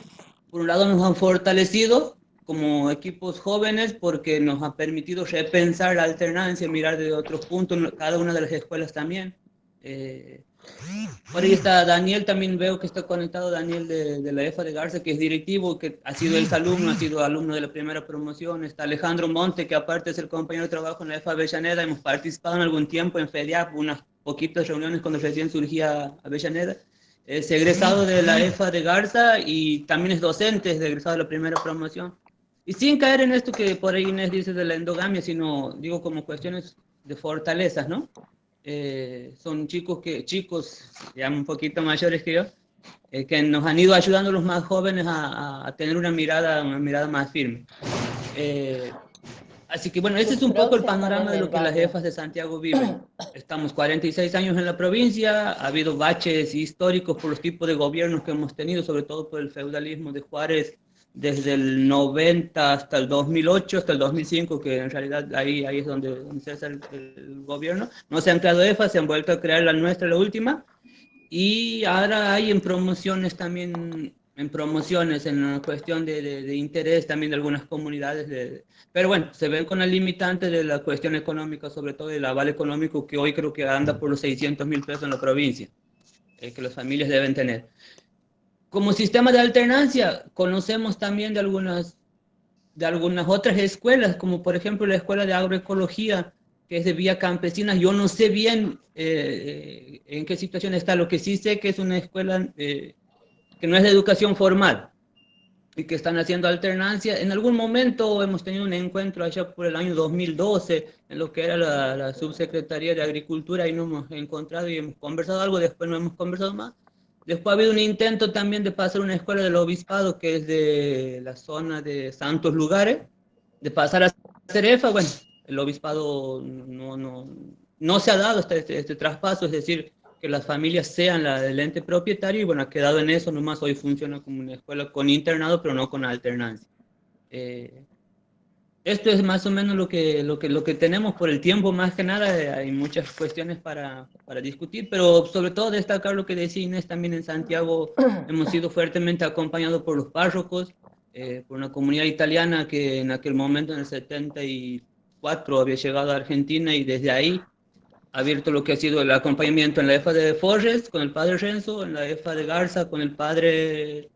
por un lado, nos han fortalecido como equipos jóvenes porque nos ha permitido repensar la alternancia, mirar de otros puntos, cada una de las escuelas también. Por ahí está Daniel, también veo que está conectado Daniel de la EFA de Garza, que es directivo, que ha sido exalumno, ha sido alumno de la primera promoción. Está Alejandro Monte, que aparte es el compañero de trabajo en la EFA Avellaneda, hemos participado en algún tiempo en FEDIAP, unas poquitas reuniones cuando recién surgía Avellaneda. es egresado de la EFA de Garza y también es docente, es egresado de la primera promoción. Y sin caer en esto que por ahí Inés dice de la endogamia, sino digo como cuestiones de fortalezas, ¿no? Son chicos ya un poquito mayores que yo, que nos han ido ayudando a los más jóvenes a tener una mirada más firme. Así que bueno, ese es un poco el panorama de lo que las jefas de Santiago viven. Estamos 46 años en la provincia, ha habido baches históricos por los tipos de gobiernos que hemos tenido, sobre todo por el feudalismo de Juárez, desde el 90 hasta el 2008, hasta el 2005, que en realidad ahí es donde se hace el gobierno. No se han creado EFA, se han vuelto a crear la nuestra, la última, y ahora hay en promociones también, en la cuestión de interés también de algunas comunidades, pero bueno, se ven con la limitante de la cuestión económica, sobre todo del aval económico, que hoy creo que anda por los 600.000 pesos en la provincia, que las familias deben tener. Como sistema de alternancia, conocemos también de algunas otras escuelas, como por ejemplo la Escuela de Agroecología, que es de Vía Campesina. Yo no sé bien en qué situación está, lo que sí sé que es una escuela que no es de educación formal y que están haciendo alternancia. En algún momento hemos tenido un encuentro allá por el año 2012 en lo que era la Subsecretaría de Agricultura y nos hemos encontrado y hemos conversado algo, después no hemos conversado más. Después ha habido un intento también de pasar una escuela del obispado que es de la zona de Santos Lugares, de pasar a ser EFA. Bueno, el obispado no se ha dado este traspaso, es decir, que las familias sean el ente propietario, y bueno, ha quedado en eso, nomás hoy funciona como una escuela con internado, pero no con alternancia. Esto es más o menos lo que tenemos por el tiempo, más que nada. Hay muchas cuestiones para discutir, pero sobre todo destacar lo que decía Inés, también en Santiago hemos sido fuertemente acompañados por los párrocos, por una comunidad italiana que en aquel momento, en el 74, había llegado a Argentina, y desde ahí ha abierto lo que ha sido el acompañamiento en la EFA de Forres con el padre Renzo, en la EFA de Garza con el padre,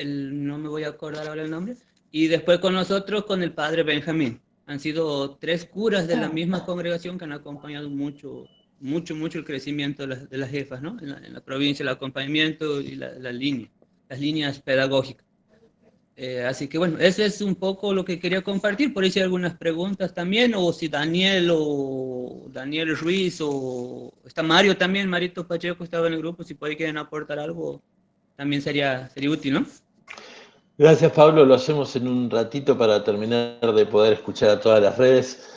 no me voy a acordar ahora el nombre, y después con nosotros, con el padre Benjamín. Han sido 3 curas de la misma congregación que han acompañado mucho el crecimiento de las jefas, ¿no? En la provincia, el acompañamiento y las líneas pedagógicas. Así que bueno, eso es un poco lo que quería compartir. Por ahí si hay algunas preguntas también, o si Daniel Ruiz, o está Mario también, Marito Pacheco estaba en el grupo, si por ahí quieren aportar algo, también sería útil, ¿no? Gracias, Pablo. Lo hacemos en un ratito para terminar de poder escuchar a todas las redes.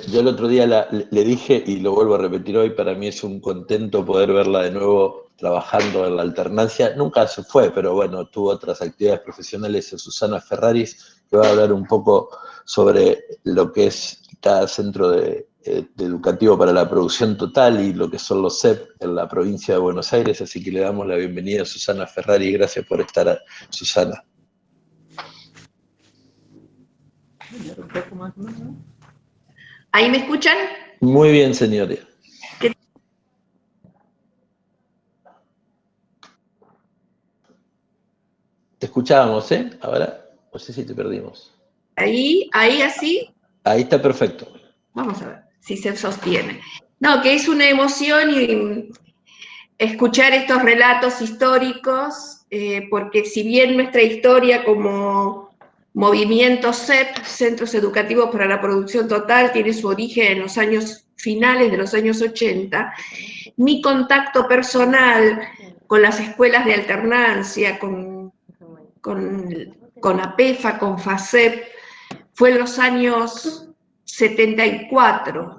Yo el otro día le dije, y lo vuelvo a repetir hoy, para mí es un contento poder verla de nuevo trabajando en la alternancia. Nunca se fue, pero bueno, tuvo otras actividades profesionales. Susana Ferraris, que va a hablar un poco sobre lo que es cada centro de educativo para la producción total y lo que son los CEP en la provincia de Buenos Aires. Así que le damos la bienvenida a Susana Ferraris. Gracias por estar, Susana. ¿Ahí me escuchan? Muy bien, señora. Te escuchábamos, ¿eh? Ahora, no sé si te perdimos. Ahí así. Ahí está perfecto. Vamos a ver si se sostiene. No, que es una emoción y escuchar estos relatos históricos, porque si bien nuestra historia como movimiento CEP, Centros Educativos para la Producción Total, tiene su origen en los años finales de los años 80, mi contacto personal con las escuelas de alternancia, con APEFA, con FACEP, fue en los años 74,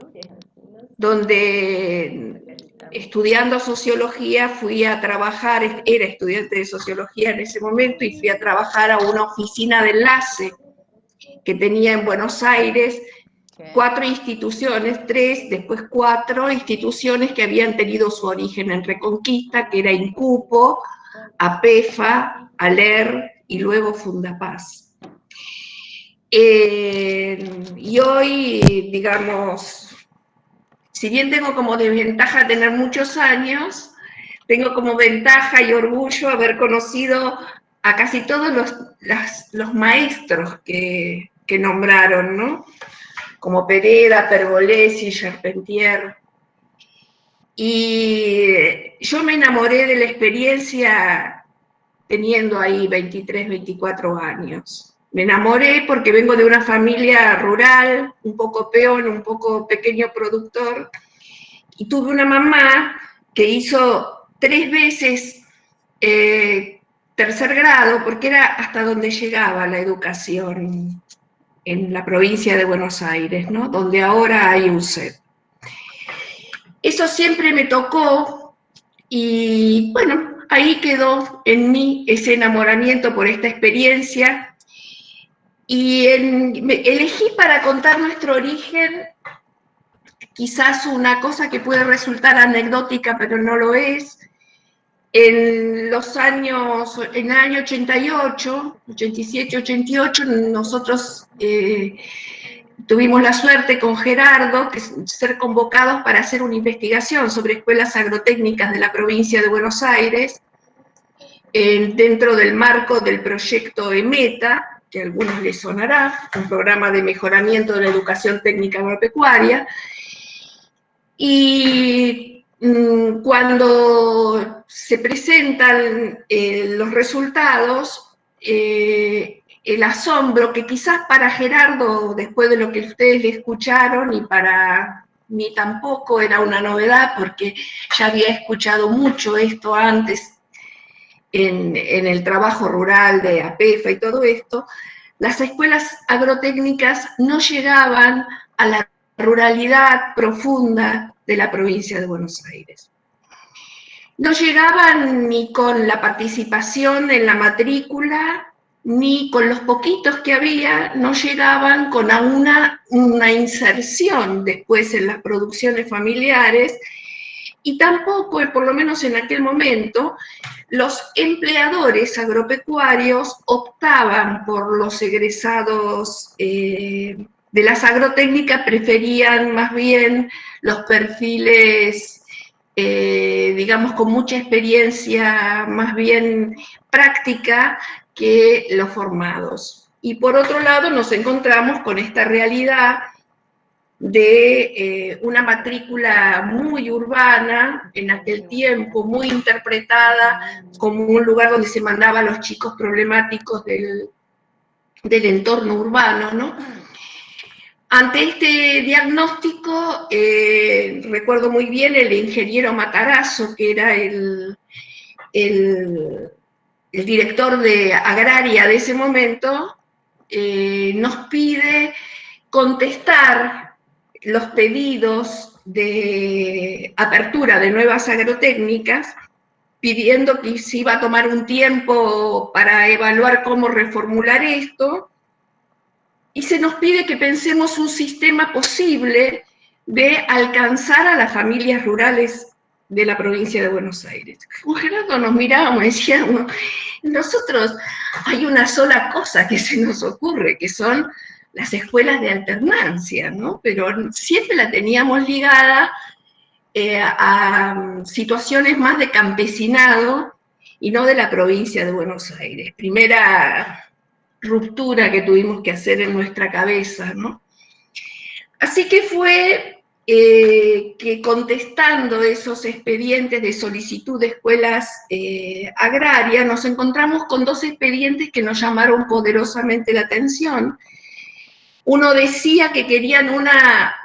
donde estudiando sociología fui a trabajar, era estudiante de sociología en ese momento, y fui a trabajar a una oficina de enlace que tenía en Buenos Aires 4 instituciones, 3, después 4 instituciones que habían tenido su origen en Reconquista, que era INCUPO, APEFA, ALER y luego Fundapaz. Y hoy, digamos, si bien tengo como desventaja tener muchos años, tengo como ventaja y orgullo haber conocido a casi todos los maestros que nombraron, ¿no? Como Pereda, Pergolesi, Charpentier. Y yo me enamoré de la experiencia teniendo ahí 23, 24 años. Me enamoré porque vengo de una familia rural, un poco peón, un poco pequeño productor, y tuve una mamá que hizo 3 veces tercer grado, porque era hasta donde llegaba la educación en la provincia de Buenos Aires, ¿no? Donde ahora hay UCED. Eso siempre me tocó y bueno, ahí quedó en mí ese enamoramiento por esta experiencia y elegí para contar nuestro origen quizás una cosa que puede resultar anecdótica, pero no lo es. En el año 88, 87, 88, nosotros tuvimos la suerte con Gerardo de ser convocados para hacer una investigación sobre escuelas agrotécnicas de la provincia de Buenos Aires, dentro del marco del proyecto EMETA, que a algunos les sonará, un programa de mejoramiento de la educación técnica agropecuaria. Y cuando se presentan los resultados, el asombro que quizás para Gerardo, después de lo que ustedes le escucharon, y para mí tampoco era una novedad, porque ya había escuchado mucho esto antes en el trabajo rural de APEFA y todo esto, las escuelas agrotécnicas no llegaban a la ruralidad profunda de la provincia de Buenos Aires. No llegaban ni con la participación en la matrícula, ni con los poquitos que había, no llegaban con una inserción después en las producciones familiares, y tampoco, por lo menos en aquel momento, los empleadores agropecuarios optaban por los egresados de las agrotécnicas, preferían más bien los perfiles, digamos, con mucha experiencia más bien práctica que los formados. Y por otro lado nos encontramos con esta realidad de una matrícula muy urbana, en aquel tiempo, muy interpretada como un lugar donde se mandaba a los chicos problemáticos del entorno urbano, ¿no? Ante este diagnóstico, recuerdo muy bien el ingeniero Matarazzo, que era el director de Agraria de ese momento, nos pide contestar los pedidos de apertura de nuevas agrotécnicas, pidiendo que se iba a tomar un tiempo para evaluar cómo reformular esto, y se nos pide que pensemos un sistema posible de alcanzar a las familias rurales de la provincia de Buenos Aires. Con Gerardo nos mirábamos y decíamos, nosotros hay una sola cosa que se nos ocurre, que son las escuelas de alternancia, ¿no? Pero siempre la teníamos ligada a situaciones más de campesinado y no de la provincia de Buenos Aires. Primera ruptura que tuvimos que hacer en nuestra cabeza, ¿no? Así que fue que contestando esos expedientes de solicitud de escuelas agrarias, nos encontramos con 2 expedientes que nos llamaron poderosamente la atención. Uno decía que querían una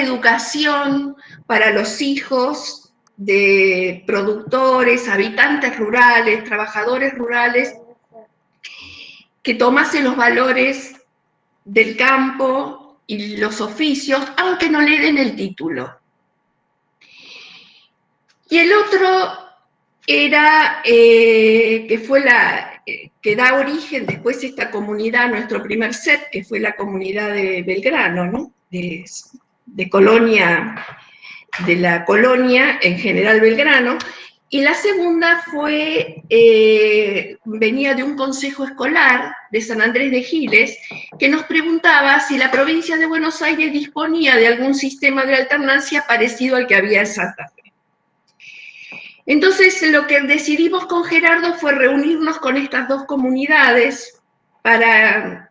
educación para los hijos de productores, habitantes rurales, trabajadores rurales, que tomase los valores del campo y los oficios, aunque no le den el título. Y el otro era, que da origen después a esta comunidad, nuestro primer set, que fue la comunidad de Belgrano, ¿no? de Colonia, de la colonia en General Belgrano. Y la segunda venía de un consejo escolar de San Andrés de Giles, que nos preguntaba si la provincia de Buenos Aires disponía de algún sistema de alternancia parecido al que había en Santa Fe. Entonces, lo que decidimos con Gerardo fue reunirnos con estas 2 comunidades para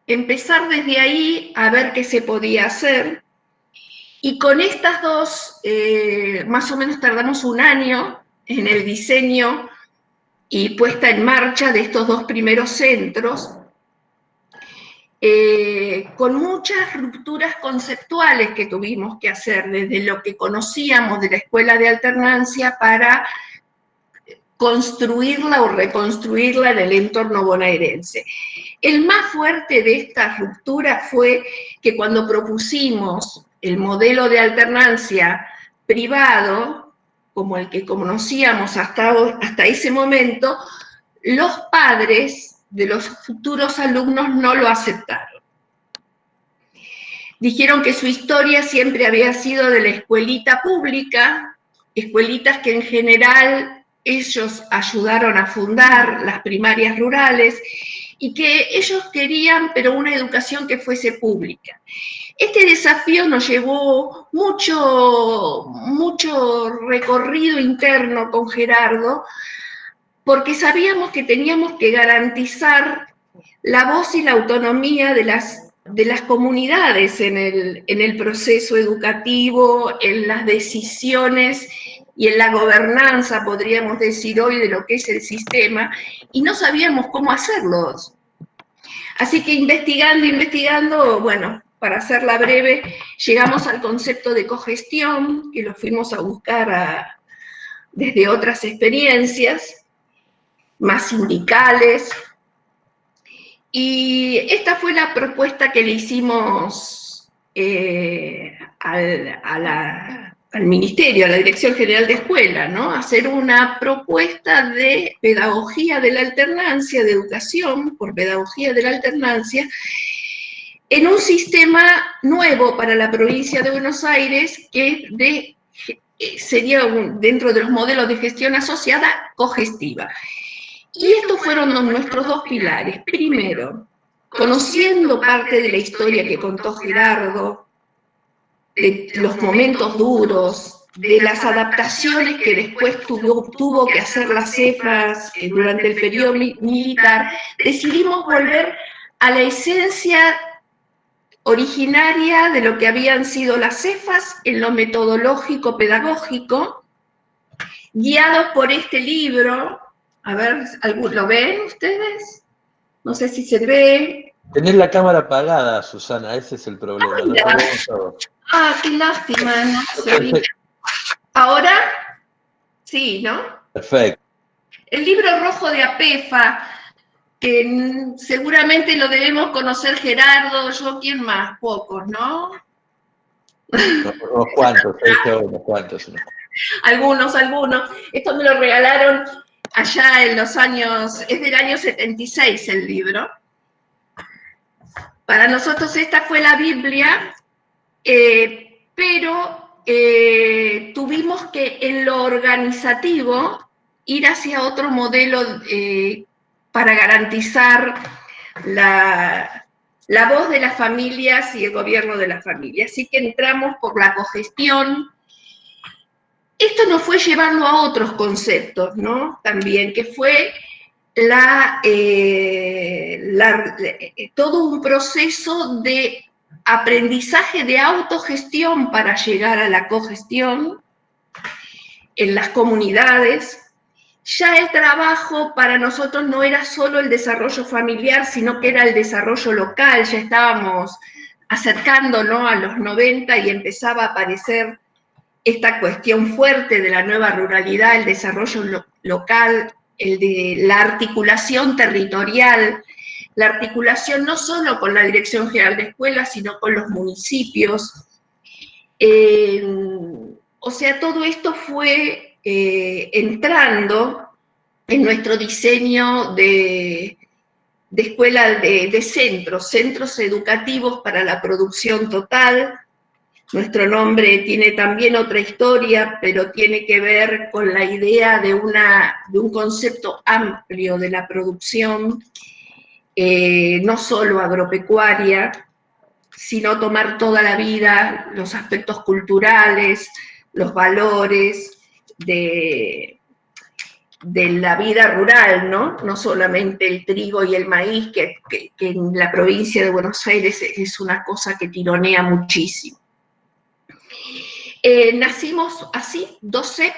empezar desde ahí a ver qué se podía hacer. Y con estas dos, más o menos tardamos un año en el diseño y puesta en marcha de estos dos primeros centros, con muchas rupturas conceptuales que tuvimos que hacer desde lo que conocíamos de la escuela de alternancia para construirla o reconstruirla en el entorno bonaerense. El más fuerte de esta ruptura fue que cuando propusimos el modelo de alternancia privado, como el que conocíamos hasta ese momento, los padres de los futuros alumnos no lo aceptaron. Dijeron que su historia siempre había sido de la escuelita pública, escuelitas que en general ellos ayudaron a fundar, las primarias rurales, y que ellos querían, pero una educación que fuese pública. Este desafío nos llevó mucho recorrido interno con Gerardo, porque sabíamos que teníamos que garantizar la voz y la autonomía de las comunidades en el proceso educativo, en las decisiones y en la gobernanza, podríamos decir hoy, de lo que es el sistema, y no sabíamos cómo hacerlo. Así que investigando, bueno, para hacerla breve, llegamos al concepto de cogestión, que lo fuimos a buscar desde otras experiencias, más sindicales, y esta fue la propuesta que le hicimos al Ministerio, a la Dirección General de Escuela, ¿no? Hacer una propuesta de pedagogía de la alternancia, de educación por pedagogía de la alternancia, en un sistema nuevo para la provincia de Buenos Aires, que sería dentro de los modelos de gestión asociada cogestiva. Y estos fueron nuestros dos pilares. Primero, conociendo parte de la historia que contó Gerardo, de los momentos duros, de las adaptaciones que después tuvo que hacer las CEFAS durante el periodo militar, decidimos volver a la esencia originaria de lo que habían sido las CEFAS en lo metodológico pedagógico, guiados por este libro. A ver, ¿lo ven ustedes? No sé si se ve. Tenés la cámara apagada, Susana, ese es el problema. No qué lástima, no se ve. ¿Ahora? Sí, ¿no? Perfecto. El libro rojo de APEFA, que seguramente lo debemos conocer Gerardo, yo, ¿quién más? Pocos, ¿no? Unos cuantos. Algunos. Esto me lo regalaron allá en los años, es del año 76 el libro. Para nosotros esta fue la Biblia, pero tuvimos que en lo organizativo ir hacia otro modelo para garantizar la voz de las familias y el gobierno de la familia. Así que entramos por la cogestión. Esto nos fue llevando a otros conceptos, ¿no? También, que fue todo un proceso de aprendizaje de autogestión para llegar a la cogestión en las comunidades. Ya el trabajo para nosotros no era solo el desarrollo familiar, sino que era el desarrollo local. Ya estábamos acercándonos a los 90 y empezaba a aparecer esta cuestión fuerte de la nueva ruralidad, el desarrollo local, el de la articulación territorial, la articulación no solo con la Dirección General de Escuelas, sino con los municipios. O sea, todo esto fue entrando en nuestro diseño de escuela de centros educativos para la producción total. Nuestro nombre tiene también otra historia, pero tiene que ver con la idea de un concepto amplio de la producción, no solo agropecuaria, sino tomar toda la vida, los aspectos culturales, los valores de la vida rural, ¿no? No solamente el trigo y el maíz, que en la provincia de Buenos Aires es una cosa que tironea muchísimo. Nacimos así, 12,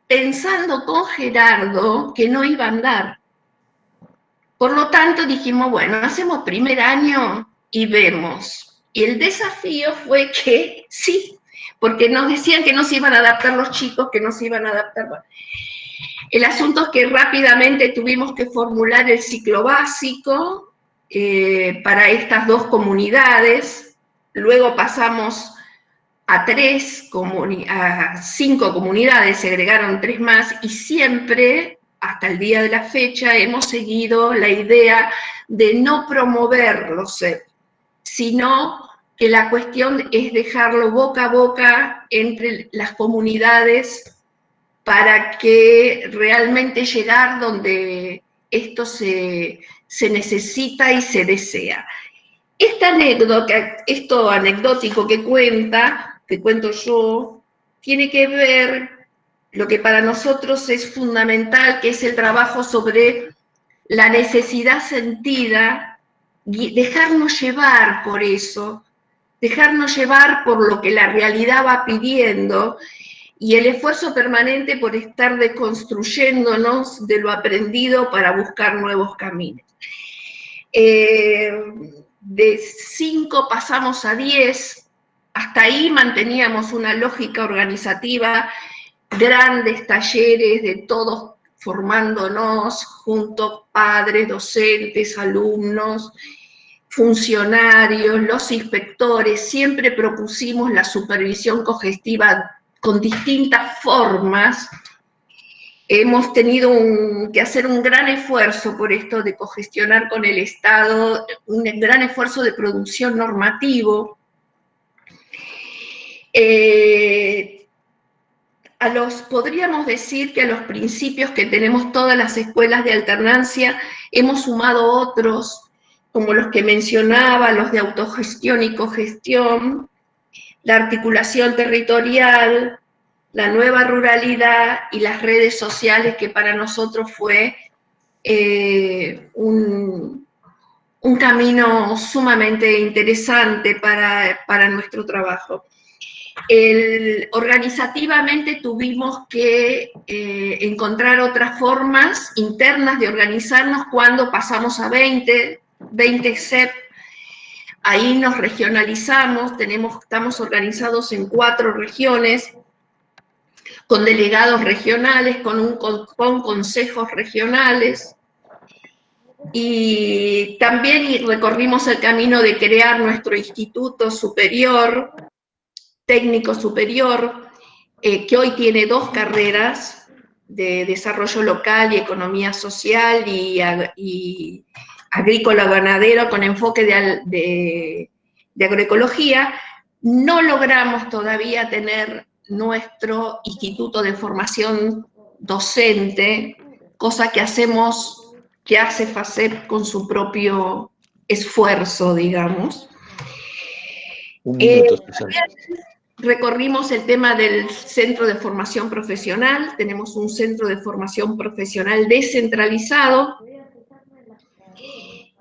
pensando con Gerardo que no iba a andar. Por lo tanto dijimos, bueno, hacemos primer año y vemos. Y el desafío fue que sí, porque nos decían que no se iban a adaptar los chicos, que no se iban a adaptar. El asunto es que rápidamente tuvimos que formular el ciclo básico para estas 2 comunidades, luego pasamos a 5 comunidades, se agregaron 3 más, y siempre, hasta el día de la fecha, hemos seguido la idea de no promover los CEP, sino que la cuestión es dejarlo boca a boca entre las comunidades para que realmente llegar donde esto se necesita y se desea. Esta anécdota, esto anecdótico que cuento yo, tiene que ver lo que para nosotros es fundamental, que es el trabajo sobre la necesidad sentida, y dejarnos llevar por eso, dejarnos llevar por lo que la realidad va pidiendo, y el esfuerzo permanente por estar deconstruyéndonos de lo aprendido para buscar nuevos caminos. De 5 pasamos a 10, hasta ahí manteníamos una lógica organizativa, grandes talleres de todos formándonos juntos, padres, docentes, alumnos, funcionarios, los inspectores, siempre propusimos la supervisión cogestiva con distintas formas. Hemos tenido que hacer un gran esfuerzo por esto de cogestionar con el Estado, un gran esfuerzo de producción normativo. Podríamos decir que a los principios que tenemos todas las escuelas de alternancia hemos sumado otros, como los que mencionaba, los de autogestión y cogestión, la articulación territorial, la nueva ruralidad y las redes sociales, que para nosotros fue un camino sumamente interesante para nuestro trabajo. Organizativamente tuvimos que encontrar otras formas internas de organizarnos cuando pasamos a 20 CEP. Ahí nos regionalizamos, estamos organizados en 4 regiones, con delegados regionales, con consejos regionales, y también recorrimos el camino de crear nuestro instituto superior, técnico superior, que hoy tiene 2 carreras de desarrollo local y economía social y agrícola ganadero con enfoque de agroecología. No logramos todavía tener nuestro instituto de formación docente, cosa que hace FACEP con su propio esfuerzo, digamos. Un minuto, Susana. Recorrimos el tema del centro de formación profesional, tenemos un centro de formación profesional descentralizado,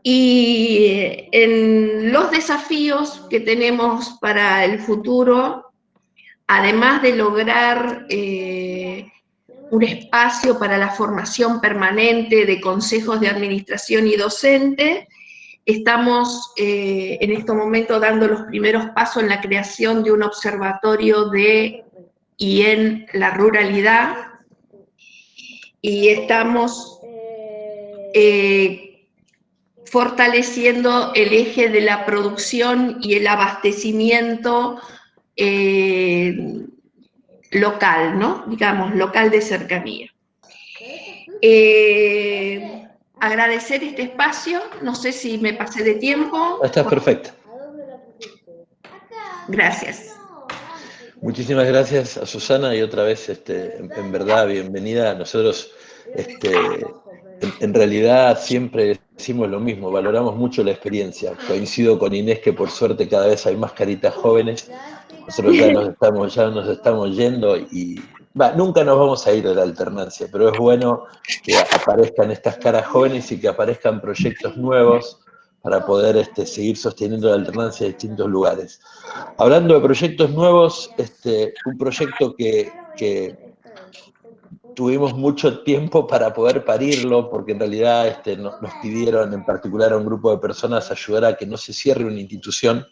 y en los desafíos que tenemos para el futuro, además de lograr un espacio para la formación permanente de consejos de administración y docente, estamos en este momento dando los primeros pasos en la creación de un observatorio y en la ruralidad, y estamos fortaleciendo el eje de la producción y el abastecimiento local, ¿no? Digamos, local de cercanía. Agradecer este espacio, no sé si me pasé de tiempo. Estás perfecta. Gracias. Muchísimas gracias a Susana, y otra vez, en verdad, bienvenida. Nosotros, en realidad, siempre decimos lo mismo, valoramos mucho la experiencia. Coincido con Inés que por suerte cada vez hay más caritas jóvenes. Nosotros ya nos estamos yendo y nunca nos vamos a ir de la alternancia, pero es bueno que aparezcan estas caras jóvenes y que aparezcan proyectos nuevos poder seguir sosteniendo la alternancia de distintos lugares. Hablando de proyectos nuevos, un proyecto que tuvimos mucho tiempo para poder parirlo, porque en realidad nos pidieron en particular a un grupo de personas ayudar a que no se cierre una institución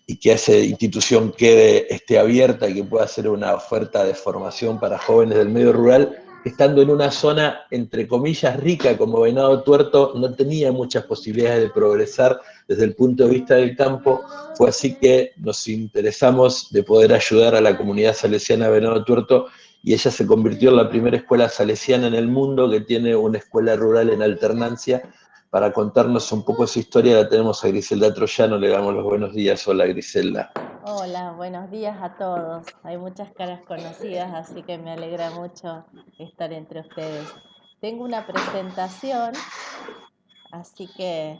y que esa institución quede abierta y que pueda ser una oferta de formación para jóvenes del medio rural, estando en una zona, entre comillas, rica como Venado Tuerto, no tenía muchas posibilidades de progresar desde el punto de vista del campo. Fue así que nos interesamos de poder ayudar a la comunidad salesiana de Venado Tuerto, y ella se convirtió en la primera escuela salesiana en el mundo que tiene una escuela rural en alternancia. Para contarnos un poco su historia la tenemos a Griselda Troyano, le damos los buenos días. Hola, Griselda. Hola, buenos días a todos. Hay muchas caras conocidas, así que me alegra mucho estar entre ustedes. Tengo una presentación, así que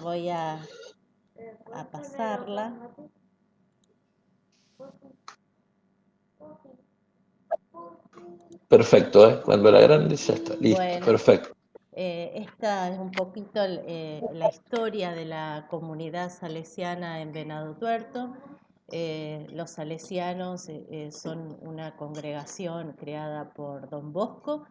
voy a pasarla. Perfecto, cuando la grande ya está, listo, bueno, perfecto. Esta es un poquito la historia de la comunidad salesiana en Venado Tuerto. Los salesianos son una congregación creada por Don Bosco,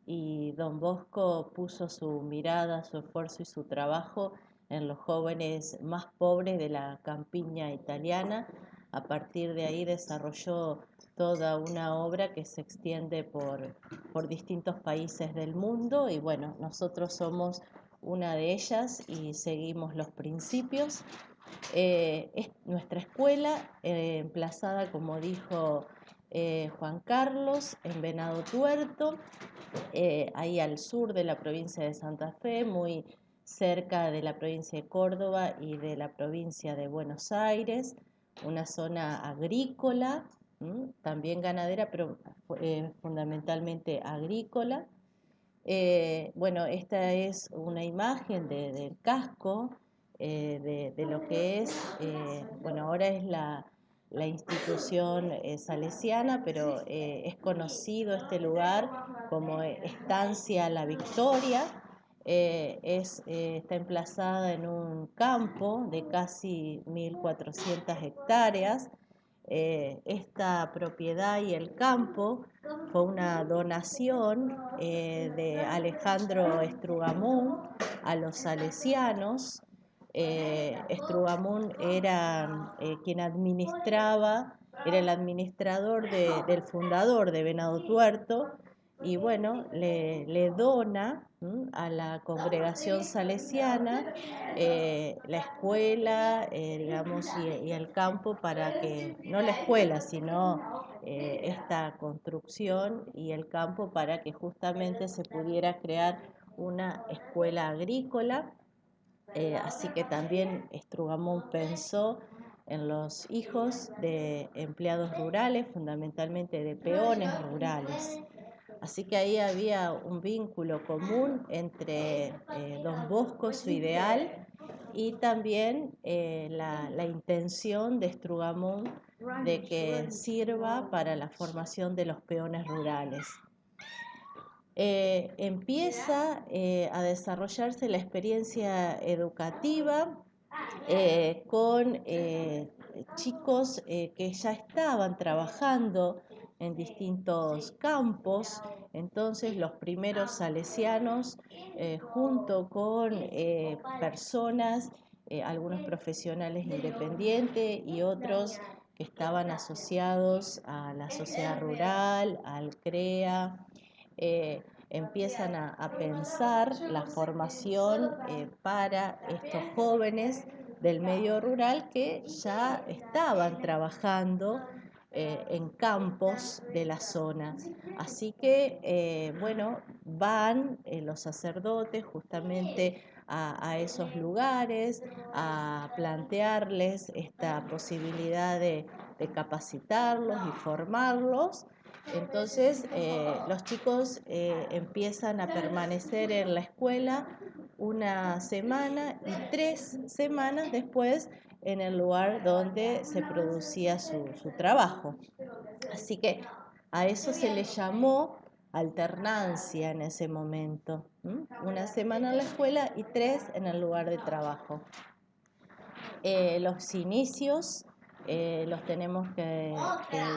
y Don Bosco puso su mirada, su esfuerzo y su trabajo en los jóvenes más pobres de la campiña italiana. A partir de ahí desarrolló toda una obra que se extiende por distintos países del mundo, y bueno, nosotros somos una de ellas y seguimos los principios. Es nuestra escuela, emplazada, como dijo Juan Carlos, en Venado Tuerto, ahí al sur de la provincia de Santa Fe, muy cerca de la provincia de Córdoba y de la provincia de Buenos Aires, una zona agrícola, también ganadera, pero fundamentalmente agrícola. Bueno, esta es una imagen del casco, de lo que es, bueno, ahora es la institución salesiana, pero es conocido este lugar como Estancia La Victoria. Está emplazada en un campo de casi 1.400 hectáreas. Esta propiedad y el campo fue una donación de Alejandro Estrugamún a los salesianos. Estrugamún era quien administraba, era el administrador del fundador de Venado Tuerto, y bueno, le dona a la congregación salesiana la escuela, digamos, y el campo, para que, no la escuela, sino esta construcción y el campo, para que justamente se pudiera crear una escuela agrícola. Así que también Estrugamún pensó en los hijos de empleados rurales, fundamentalmente de peones rurales. Así que ahí había un vínculo común entre Don Bosco, su ideal, y también la intención de Estrugamún de que sirva para la formación de los peones rurales. Empieza a desarrollarse la experiencia educativa con chicos que ya estaban trabajando en distintos campos. Entonces los primeros salesianos, junto con personas, algunos profesionales independientes y otros que estaban asociados a la sociedad rural, al CREA, empiezan a pensar la formación para estos jóvenes del medio rural que ya estaban trabajando en campos de la zona. Así que, bueno, van los sacerdotes justamente a esos lugares a plantearles esta posibilidad de capacitarlos y formarlos. Entonces, los chicos empiezan a permanecer en la escuela una semana, y 3 semanas después en el lugar donde se producía su trabajo. Así que a eso se le llamó alternancia en ese momento. Una semana en la escuela y 3 en el lugar de trabajo. Los inicios los tenemos que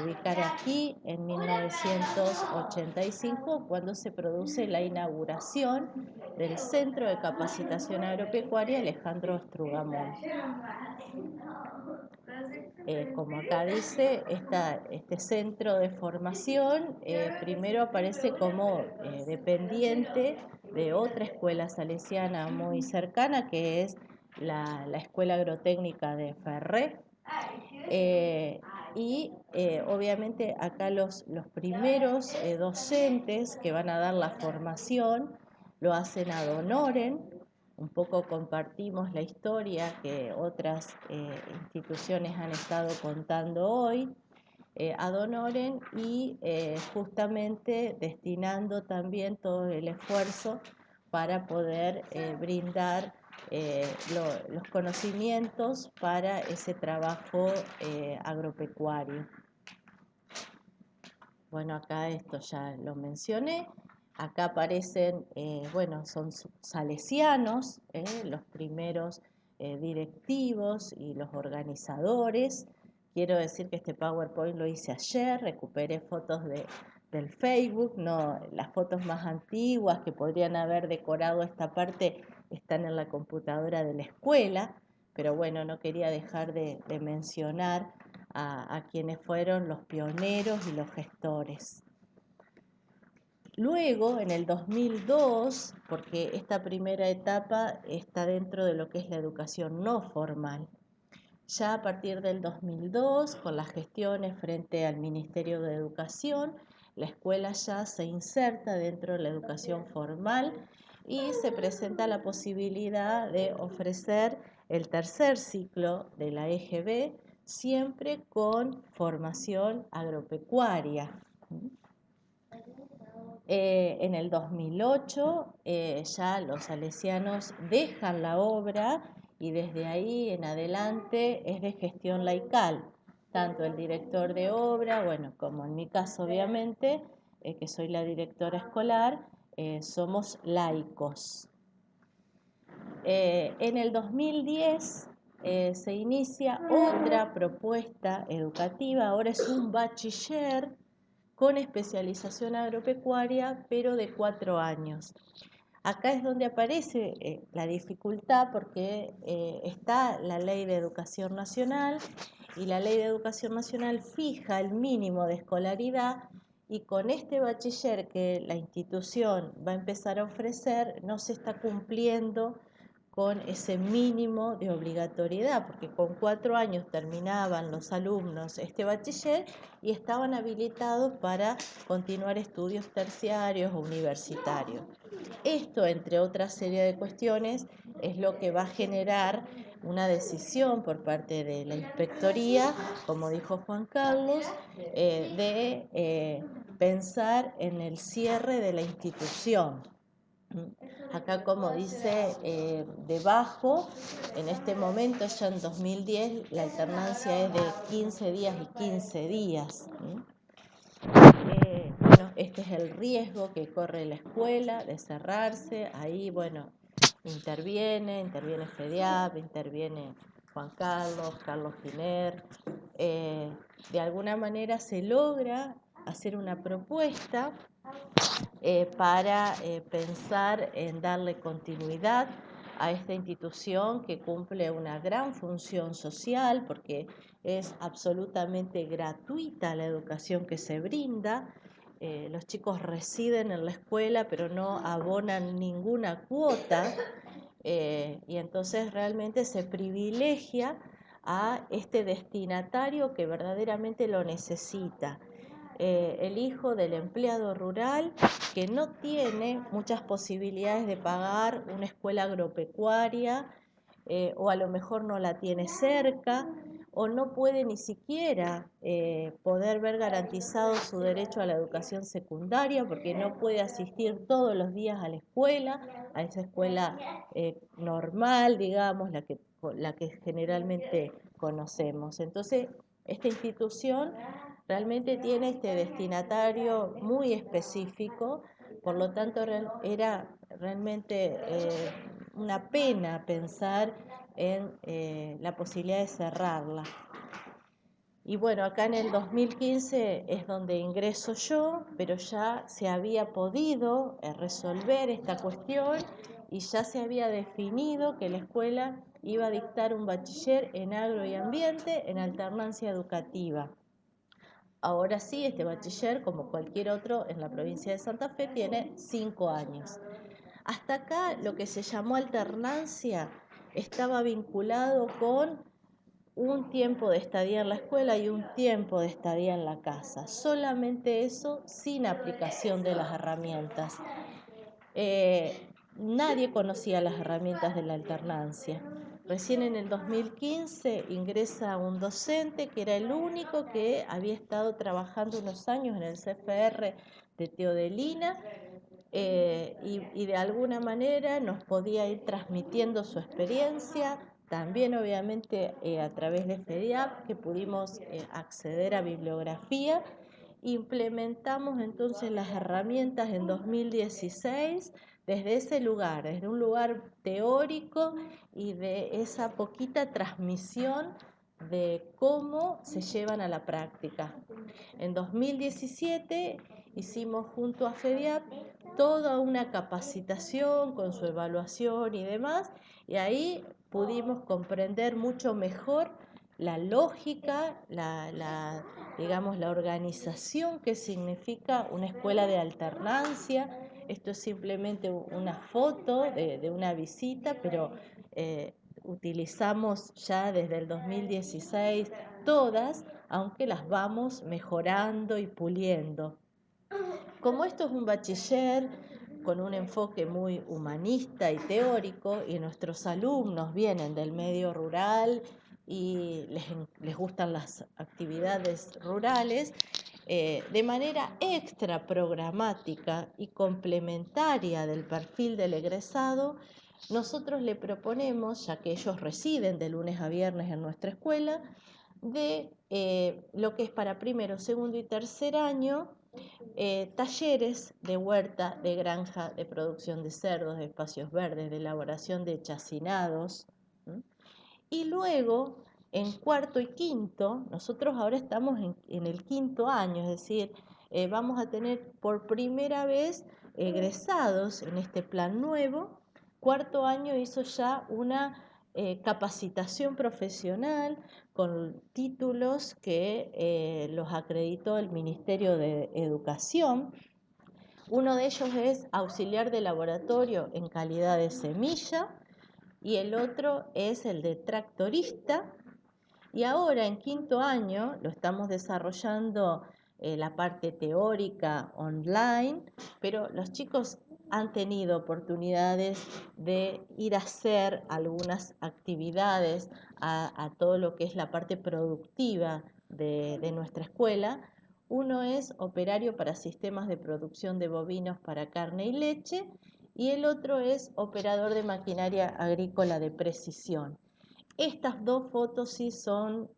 ubicar aquí en 1985, cuando se produce la inauguración del Centro de Capacitación Agropecuaria Alejandro Strugamón. Como acá dice, este centro de formación primero aparece como dependiente de otra escuela salesiana muy cercana, que es la Escuela Agrotécnica de Ferré. Obviamente acá los primeros docentes que van a dar la formación lo hacen ad honorem. Un poco compartimos la historia que otras instituciones han estado contando hoy, ad honorem, y justamente destinando también todo el esfuerzo para poder brindar los conocimientos para ese trabajo agropecuario. Bueno, acá esto ya lo mencioné. Acá aparecen, son salesianos, los primeros directivos y los organizadores. Quiero decir que este PowerPoint lo hice ayer, recuperé fotos del Facebook, no, las fotos más antiguas que podrían haber decorado esta parte están en la computadora de la escuela, pero bueno, no quería dejar de mencionar a quienes fueron los pioneros y los gestores. Luego, en el 2002, porque esta primera etapa está dentro de lo que es la educación no formal, ya a partir del 2002, con las gestiones frente al Ministerio de Educación, la escuela ya se inserta dentro de la educación formal y se presenta la posibilidad de ofrecer el tercer ciclo de la EGB, siempre con formación agropecuaria. En el 2008 ya los salesianos dejan la obra y desde ahí en adelante es de gestión laical, tanto el director de obra, como en mi caso obviamente, que soy la directora escolar, somos laicos. En el 2010 se inicia otra propuesta educativa, ahora es un bachiller con especialización agropecuaria, pero de 4 años. Acá es donde aparece la dificultad, porque está la Ley de Educación Nacional, y la Ley de Educación Nacional fija el mínimo de escolaridad, y con este bachiller que la institución va a empezar a ofrecer no se está cumpliendo con ese mínimo de obligatoriedad, porque con 4 años terminaban los alumnos este bachiller y estaban habilitados para continuar estudios terciarios o universitarios. Esto, entre otra serie de cuestiones, es lo que va a generar una decisión por parte de la inspectoría, como dijo Juan Carlos, de pensar en el cierre de la institución. Acá, como dice debajo, en este momento, ya en 2010, la alternancia es de 15 días y 15 días. Este es el riesgo que corre la escuela de cerrarse. Ahí, interviene FEDEAP, interviene Juan Carlos Giner. De alguna manera se logra hacer una propuesta para pensar en darle continuidad a esta institución que cumple una gran función social, porque es absolutamente gratuita la educación que se brinda. Los chicos residen en la escuela, pero no abonan ninguna cuota, y entonces realmente se privilegia a este destinatario que verdaderamente lo necesita. El hijo del empleado rural que no tiene muchas posibilidades de pagar una escuela agropecuaria, o a lo mejor no la tiene cerca, o no puede ni siquiera poder ver garantizado su derecho a la educación secundaria, porque no puede asistir todos los días a la escuela, a esa escuela normal, digamos, la que generalmente conocemos. Entonces, esta institución realmente tiene este destinatario muy específico, por lo tanto era realmente una pena pensar en la posibilidad de cerrarla. Y bueno, acá en el 2015 es donde ingreso yo, pero ya se había podido resolver esta cuestión y ya se había definido que la escuela iba a dictar un bachiller en agro y ambiente en alternancia educativa. Ahora sí, este bachiller, como cualquier otro en la provincia de Santa Fe, tiene 5 años. Hasta acá lo que se llamó alternancia estaba vinculado con un tiempo de estadía en la escuela y un tiempo de estadía en la casa. Solamente eso, sin aplicación de las herramientas. Nadie conocía las herramientas de la alternancia. Recién en el 2015 ingresa un docente que era el único que había estado trabajando unos años en el CFR de Teodelina y de alguna manera nos podía ir transmitiendo su experiencia. También obviamente a través de FEDIAP que pudimos acceder a bibliografía. Implementamos entonces las herramientas en 2016 desde ese lugar, desde un lugar teórico y de esa poquita transmisión de cómo se llevan a la práctica. En 2017 hicimos junto a FEDIAP toda una capacitación con su evaluación y demás, y ahí pudimos comprender mucho mejor la lógica, digamos, la organización que significa una escuela de alternancia. Esto es simplemente una foto de una visita, pero utilizamos ya desde el 2016 todas, aunque las vamos mejorando y puliendo. Como esto es un bachiller con un enfoque muy humanista y teórico, y nuestros alumnos vienen del medio rural y les gustan las actividades rurales, de manera extra programática y complementaria del perfil del egresado, nosotros le proponemos, ya que ellos residen de lunes a viernes en nuestra escuela, de lo que es para primero, segundo y tercer año, talleres de huerta, de granja, de producción de cerdos, de espacios verdes, de elaboración de chacinados. Y luego, en cuarto y quinto, nosotros ahora estamos en el quinto año, es decir, vamos a tener por primera vez egresados en este plan nuevo. Cuarto año hizo ya una capacitación profesional con títulos que los acreditó el Ministerio de Educación. Uno de ellos es auxiliar de laboratorio en calidad de semilla y el otro es el de tractorista. Y ahora en quinto año lo estamos desarrollando la parte teórica online, pero los chicos han tenido oportunidades de ir a hacer algunas actividades a todo lo que es la parte productiva de nuestra escuela. Uno es operario para sistemas de producción de bovinos para carne y leche y el otro es operador de maquinaria agrícola de precisión. Estas dos fotos sí son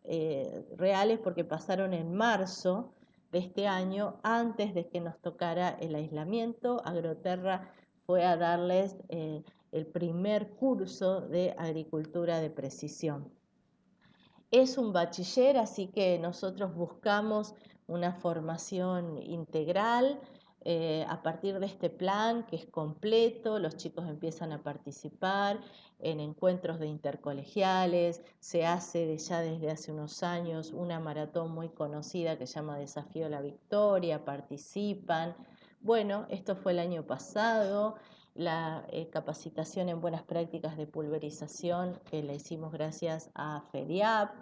reales porque pasaron en marzo de este año, antes de que nos tocara el aislamiento. Agroterra fue a darles el primer curso de agricultura de precisión. Es un bachiller, así que nosotros buscamos una formación integral. A partir de este plan, que es completo, los chicos empiezan a participar en encuentros de intercolegiales, se hace ya desde hace unos años una maratón muy conocida que se llama Desafío a la Victoria, participan. Bueno, esto fue el año pasado, la capacitación en buenas prácticas de pulverización que la hicimos gracias a FEDIAP.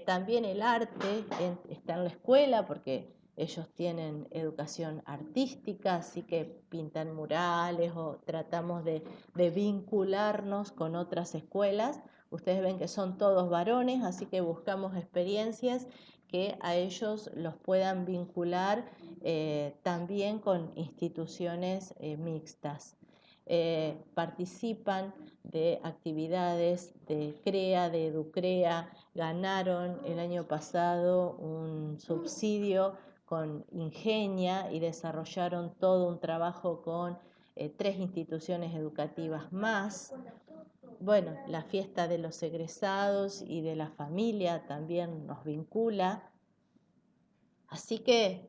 También el arte está en la escuela porque ellos tienen educación artística, así que pintan murales o tratamos de vincularnos con otras escuelas. Ustedes ven que son todos varones, así que buscamos experiencias que a ellos los puedan vincular también con instituciones mixtas. participan de actividades de CREA, de EduCREA, ganaron el año pasado un subsidio con Ingenia y desarrollaron todo un trabajo con 3 instituciones educativas más. Bueno, la fiesta de los egresados y de la familia también nos vincula. Así que,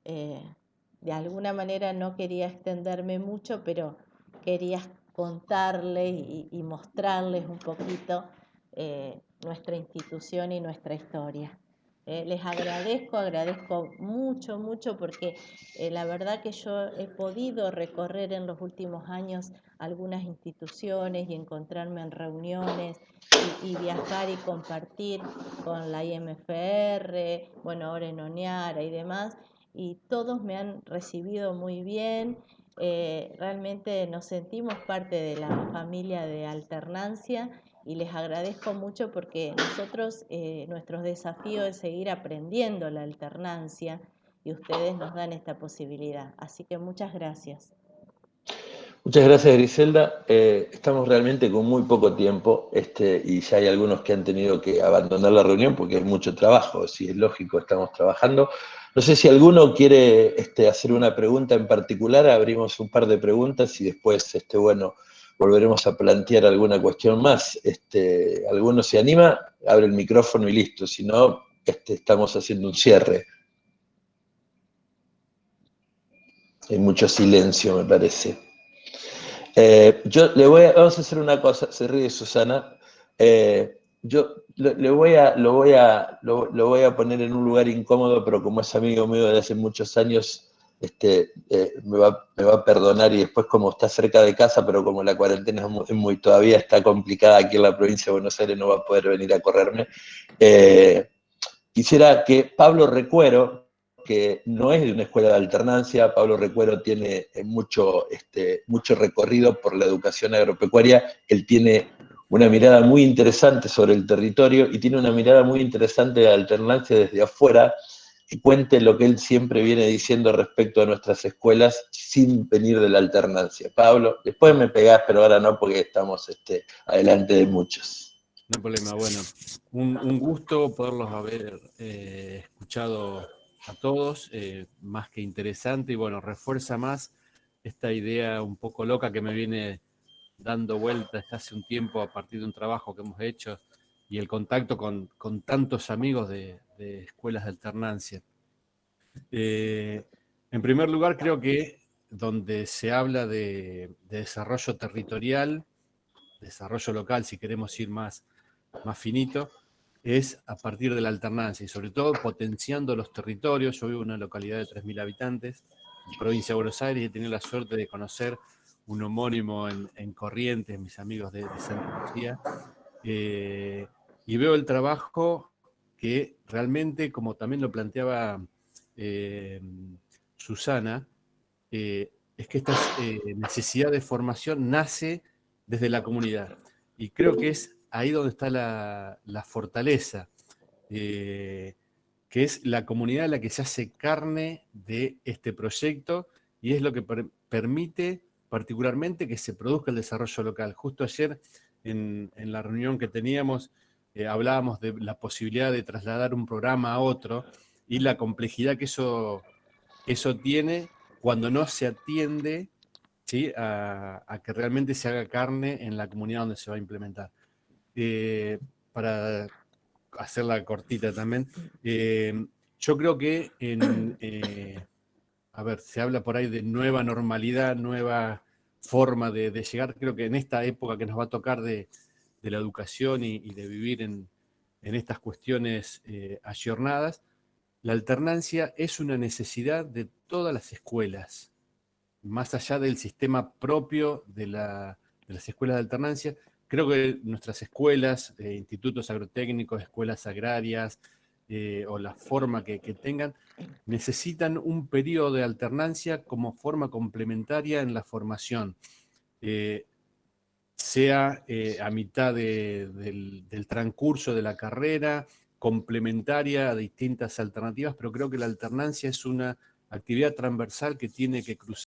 de alguna manera no quería extenderme mucho, pero quería contarles y mostrarles un poquito nuestra institución y nuestra historia. Les agradezco mucho, mucho, porque la verdad que yo he podido recorrer en los últimos años algunas instituciones y encontrarme en reuniones y viajar y compartir con la IMFR, bueno, ahora en ONEARA y demás, y todos me han recibido muy bien. Realmente nos sentimos parte de la familia de Alternancia y les agradezco mucho porque nosotros, nuestro desafío es seguir aprendiendo la alternancia y ustedes nos dan esta posibilidad. Así que muchas gracias. Muchas gracias, Griselda. Estamos realmente con muy poco tiempo y ya hay algunos que han tenido que abandonar la reunión porque hay mucho trabajo. Si es lógico, estamos trabajando. No sé si alguno quiere hacer una pregunta en particular. Abrimos un par de preguntas y después, bueno, volveremos a plantear alguna cuestión más. ¿Alguno se anima? Abre el micrófono y listo. Si no, estamos haciendo un cierre. Hay mucho silencio, me parece. Vamos a hacer una cosa, se ríe Susana. Yo lo voy a poner en un lugar incómodo, pero como es amigo mío de hace muchos años, me va a perdonar, y después, como está cerca de casa, pero como la cuarentena todavía está complicada aquí en la provincia de Buenos Aires, no va a poder venir a correrme. Quisiera que Pablo Recuero, que no es de una escuela de alternancia, Pablo Recuero tiene mucho recorrido por la educación agropecuaria, él tiene una mirada muy interesante sobre el territorio y tiene una mirada muy interesante de alternancia desde afuera, que cuente lo que él siempre viene diciendo respecto a nuestras escuelas sin venir de la alternancia. Pablo, después me pegás, pero ahora no, porque estamos adelante de muchos. No hay problema. Bueno, un gusto poderlos haber escuchado a todos, más que interesante, y bueno, refuerza más esta idea un poco loca que me viene dando vueltas hace un tiempo a partir de un trabajo que hemos hecho y el contacto con tantos amigos de escuelas de alternancia. En primer lugar, creo que donde se habla de desarrollo territorial, desarrollo local, si queremos ir más finito, es a partir de la alternancia y sobre todo potenciando los territorios. Yo vivo en una localidad de 3.000 habitantes, en provincia de Buenos Aires, y he tenido la suerte de conocer un homónimo en Corrientes, mis amigos de Santa Lucía, y veo el trabajo que realmente, como también lo planteaba Susana, es que esta necesidad de formación nace desde la comunidad, y creo que es ahí donde está la fortaleza, que es la comunidad la que se hace carne de este proyecto y es lo que permite particularmente que se produzca el desarrollo local. Justo ayer en la reunión que teníamos hablábamos de la posibilidad de trasladar un programa a otro y la complejidad que eso tiene cuando no se atiende, ¿sí?, a que realmente se haga carne en la comunidad donde se va a implementar. Para hacerla cortita también, yo creo que se habla por ahí de nueva normalidad, nueva forma de llegar. Creo que en esta época que nos va a tocar de la educación y de vivir en estas cuestiones ayornadas, la alternancia es una necesidad de todas las escuelas, más allá del sistema propio de las escuelas de alternancia. Creo que nuestras escuelas, institutos agrotécnicos, escuelas agrarias, o la forma que tengan, necesitan un periodo de alternancia como forma complementaria en la formación, sea a mitad del transcurso de la carrera, complementaria a distintas alternativas, pero creo que la alternancia es una actividad transversal que tiene que cruzar